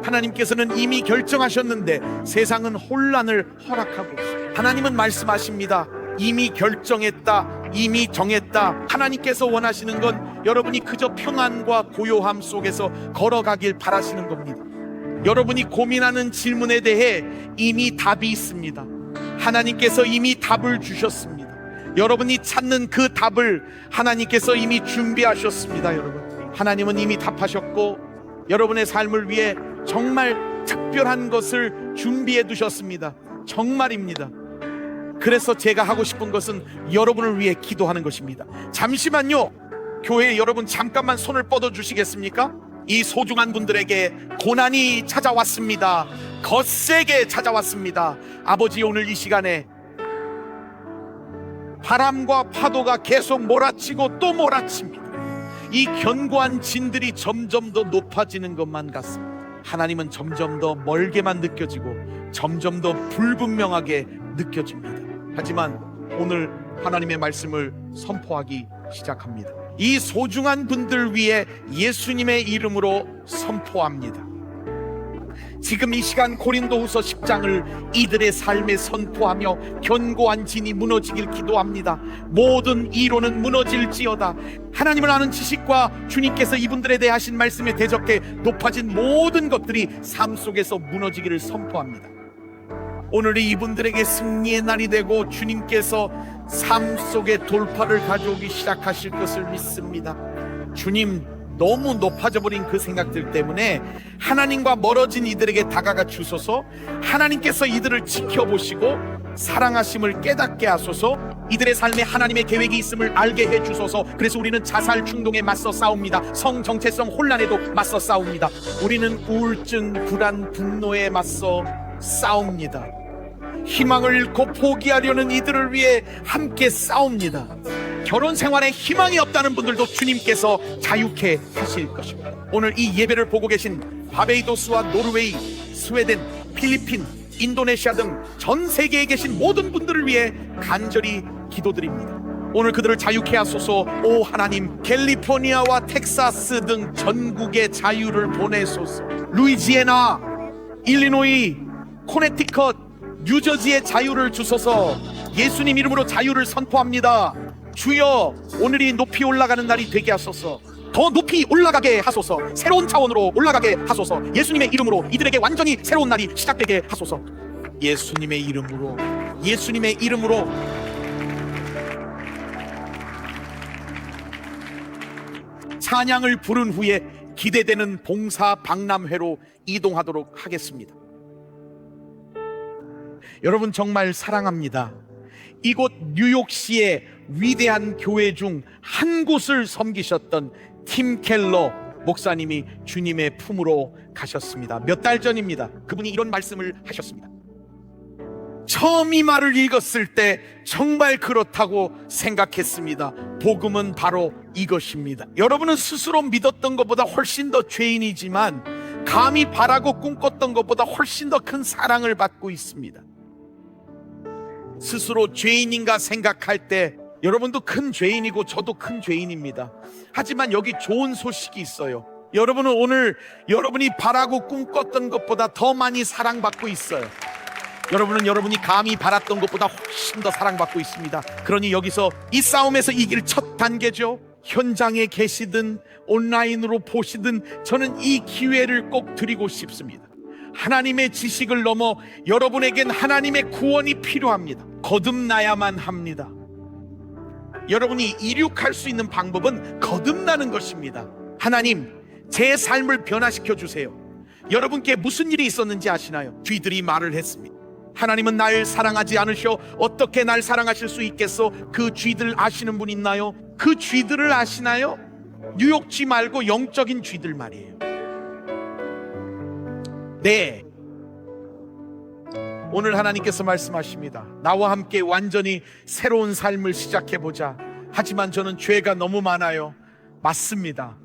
하나님께서는 이미 결정하셨는데 세상은 혼란을 허락하고 있습니다. 하나님은 말씀하십니다. 이미 결정했다, 이미 정했다. 하나님께서 원하시는 건 여러분이 그저 평안과 고요함 속에서 걸어가길 바라시는 겁니다. 여러분이 고민하는 질문에 대해 이미 답이 있습니다. 하나님께서 이미 답을 주셨습니다. 여러분이 찾는 그 답을 하나님께서 이미 준비하셨습니다. 여러분, 하나님은 이미 답하셨고 여러분의 삶을 위해 정말 특별한 것을 준비해 두셨습니다. 정말입니다. 그래서 제가 하고 싶은 것은 여러분을 위해 기도하는 것입니다. 잠시만요. 교회 여러분 잠깐만 손을 뻗어 주시겠습니까? 이 소중한 분들에게 고난이 찾아왔습니다. 거세게 찾아왔습니다. 아버지, 오늘 이 시간에 바람과 파도가 계속 몰아치고 또 몰아칩니다. 이 견고한 진들이 점점 더 높아지는 것만 같습니다. 하나님은 점점 더 멀게만 느껴지고 점점 더 불분명하게 느껴집니다. 하지만 오늘 하나님의 말씀을 선포하기 시작합니다. 이 소중한 분들 위해 예수님의 이름으로 선포합니다. 지금 이 시간 고린도후서 10장을 이들의 삶에 선포하며 견고한 진이 무너지길 기도합니다. 모든 이론은 무너질지어다. 하나님을 아는 지식과 주님께서 이분들에 대해 하신 말씀에 대적해 높아진 모든 것들이 삶 속에서 무너지기를 선포합니다. 오늘이 이분들에게 승리의 날이 되고 주님께서 삶 속에 돌파를 가져오기 시작하실 것을 믿습니다. 주님, 너무 높아져 버린 그 생각들 때문에 하나님과 멀어진 이들에게 다가가 주소서. 하나님께서 이들을 지켜보시고 사랑하심을 깨닫게 하소서. 이들의 삶에 하나님의 계획이 있음을 알게 해주소서. 그래서 우리는 자살 충동에 맞서 싸웁니다. 성 정체성 혼란에도 맞서 싸웁니다. 우리는 우울증, 불안, 분노에 맞서 싸웁니다. 희망을 잃고 포기하려는 이들을 위해 함께 싸웁니다. 결혼 생활에 희망이 없다는 분들도 주님께서 자유케 하실 것입니다. 오늘 이 예배를 보고 계신 바베이도스와 노르웨이, 스웨덴, 필리핀, 인도네시아 등 전 세계에 계신 모든 분들을 위해 간절히 기도드립니다. 오늘 그들을 자유케 하소서. 오 하나님, 캘리포니아와 텍사스 등 전국에 자유를 보내소서. 루이지애나, 일리노이, 코네티컷, 뉴저지의 자유를 주소서. 예수님 이름으로 자유를 선포합니다. 주여, 오늘이 높이 올라가는 날이 되게 하소서. 더 높이 올라가게 하소서. 새로운 차원으로 올라가게 하소서. 예수님의 이름으로 이들에게 완전히 새로운 날이 시작되게 하소서. 예수님의 이름으로, 예수님의 이름으로. 찬양을 부른 후에 기대되는 봉사 박람회로 이동하도록 하겠습니다. 여러분 정말 사랑합니다. 이곳 뉴욕시의 위대한 교회 중 한 곳을 섬기셨던 팀 켈러 목사님이 주님의 품으로 가셨습니다. 몇 달 전입니다. 그분이 이런 말씀을 하셨습니다. 처음 이 말을 읽었을 때 정말 그렇다고 생각했습니다. 복음은 바로 이것입니다. 여러분은 스스로 믿었던 것보다 훨씬 더 죄인이지만 감히 바라고 꿈꿨던 것보다 훨씬 더 큰 사랑을 받고 있습니다. 스스로 죄인인가 생각할 때 여러분도 큰 죄인이고 저도 큰 죄인입니다. 하지만 여기 좋은 소식이 있어요. 여러분은 오늘 여러분이 바라고 꿈꿨던 것보다 더 많이 사랑받고 있어요. 여러분은 여러분이 감히 바랐던 것보다 훨씬 더 사랑받고 있습니다. 그러니 여기서 이 싸움에서 이길 첫 단계죠. 현장에 계시든 온라인으로 보시든 저는 이 기회를 꼭 드리고 싶습니다. 하나님의 지식을 넘어 여러분에겐 하나님의 구원이 필요합니다. 거듭나야만 합니다. 여러분이 이륙할 수 있는 방법은 거듭나는 것입니다. 하나님, 제 삶을 변화시켜 주세요. 여러분께 무슨 일이 있었는지 아시나요? 쥐들이 말을 했습니다. 하나님은 날 사랑하지 않으셔 어떻게 날 사랑하실 수 있겠어? 그 쥐들 아시는 분 있나요? 그 쥐들을 아시나요? 뉴욕쥐 말고 영적인 쥐들 말이에요. 네, 오늘 하나님께서 말씀하십니다. 나와 함께 완전히 새로운 삶을 시작해보자. 하지만 저는 죄가 너무 많아요. 맞습니다.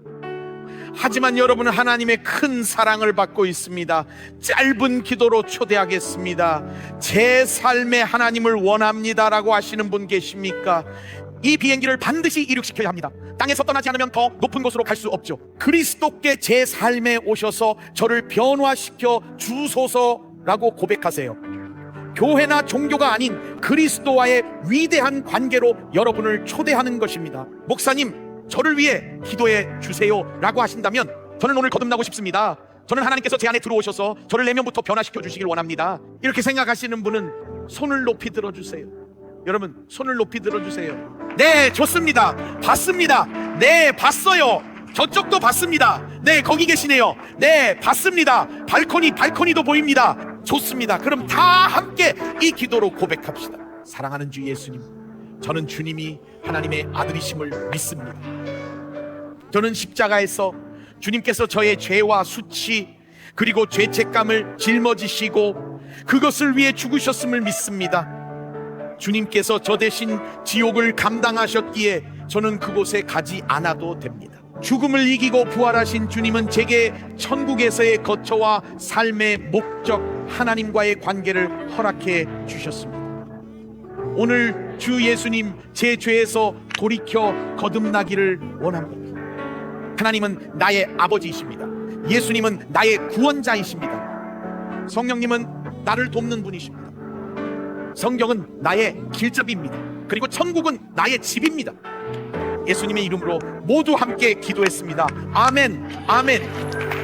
하지만 여러분은 하나님의 큰 사랑을 받고 있습니다. 짧은 기도로 초대하겠습니다. 제 삶에 하나님을 원합니다라고 하시는 분 계십니까? 이 비행기를 반드시 이륙시켜야 합니다. 땅에서 떠나지 않으면 더 높은 곳으로 갈 수 없죠. 그리스도께 제 삶에 오셔서 저를 변화시켜 주소서라고 고백하세요. 교회나 종교가 아닌 그리스도와의 위대한 관계로 여러분을 초대하는 것입니다. 목사님, 저를 위해 기도해 주세요 라고 하신다면 저는 오늘 거듭나고 싶습니다. 저는 하나님께서 제 안에 들어오셔서 저를 내면부터 변화시켜 주시길 원합니다. 이렇게 생각하시는 분은 손을 높이 들어주세요. 여러분, 손을 높이 들어주세요. 네, 좋습니다. 봤습니다. 네, 봤어요. 저쪽도 봤습니다. 네, 거기 계시네요. 네, 봤습니다. 발코니도 보입니다. 좋습니다. 그럼 다 함께 이 기도로 고백합시다. 사랑하는 주 예수님, 저는 주님이 하나님의 아들이심을 믿습니다. 저는 십자가에서 주님께서 저의 죄와 수치 그리고 죄책감을 짊어지시고 그것을 위해 죽으셨음을 믿습니다. 주님께서 저 대신 지옥을 감당하셨기에 저는 그곳에 가지 않아도 됩니다. 죽음을 이기고 부활하신 주님은 제게 천국에서의 거처와 삶의 목적 하나님과의 관계를 허락해 주셨습니다. 오늘 주 예수님, 제 죄에서 돌이켜 거듭나기를 원합니다. 하나님은 나의 아버지이십니다. 예수님은 나의 구원자이십니다. 성령님은 나를 돕는 분이십니다. 성경은 나의 길잡이입니다. 그리고 천국은 나의 집입니다. 예수님의 이름으로 모두 함께 기도했습니다. 아멘, 아멘.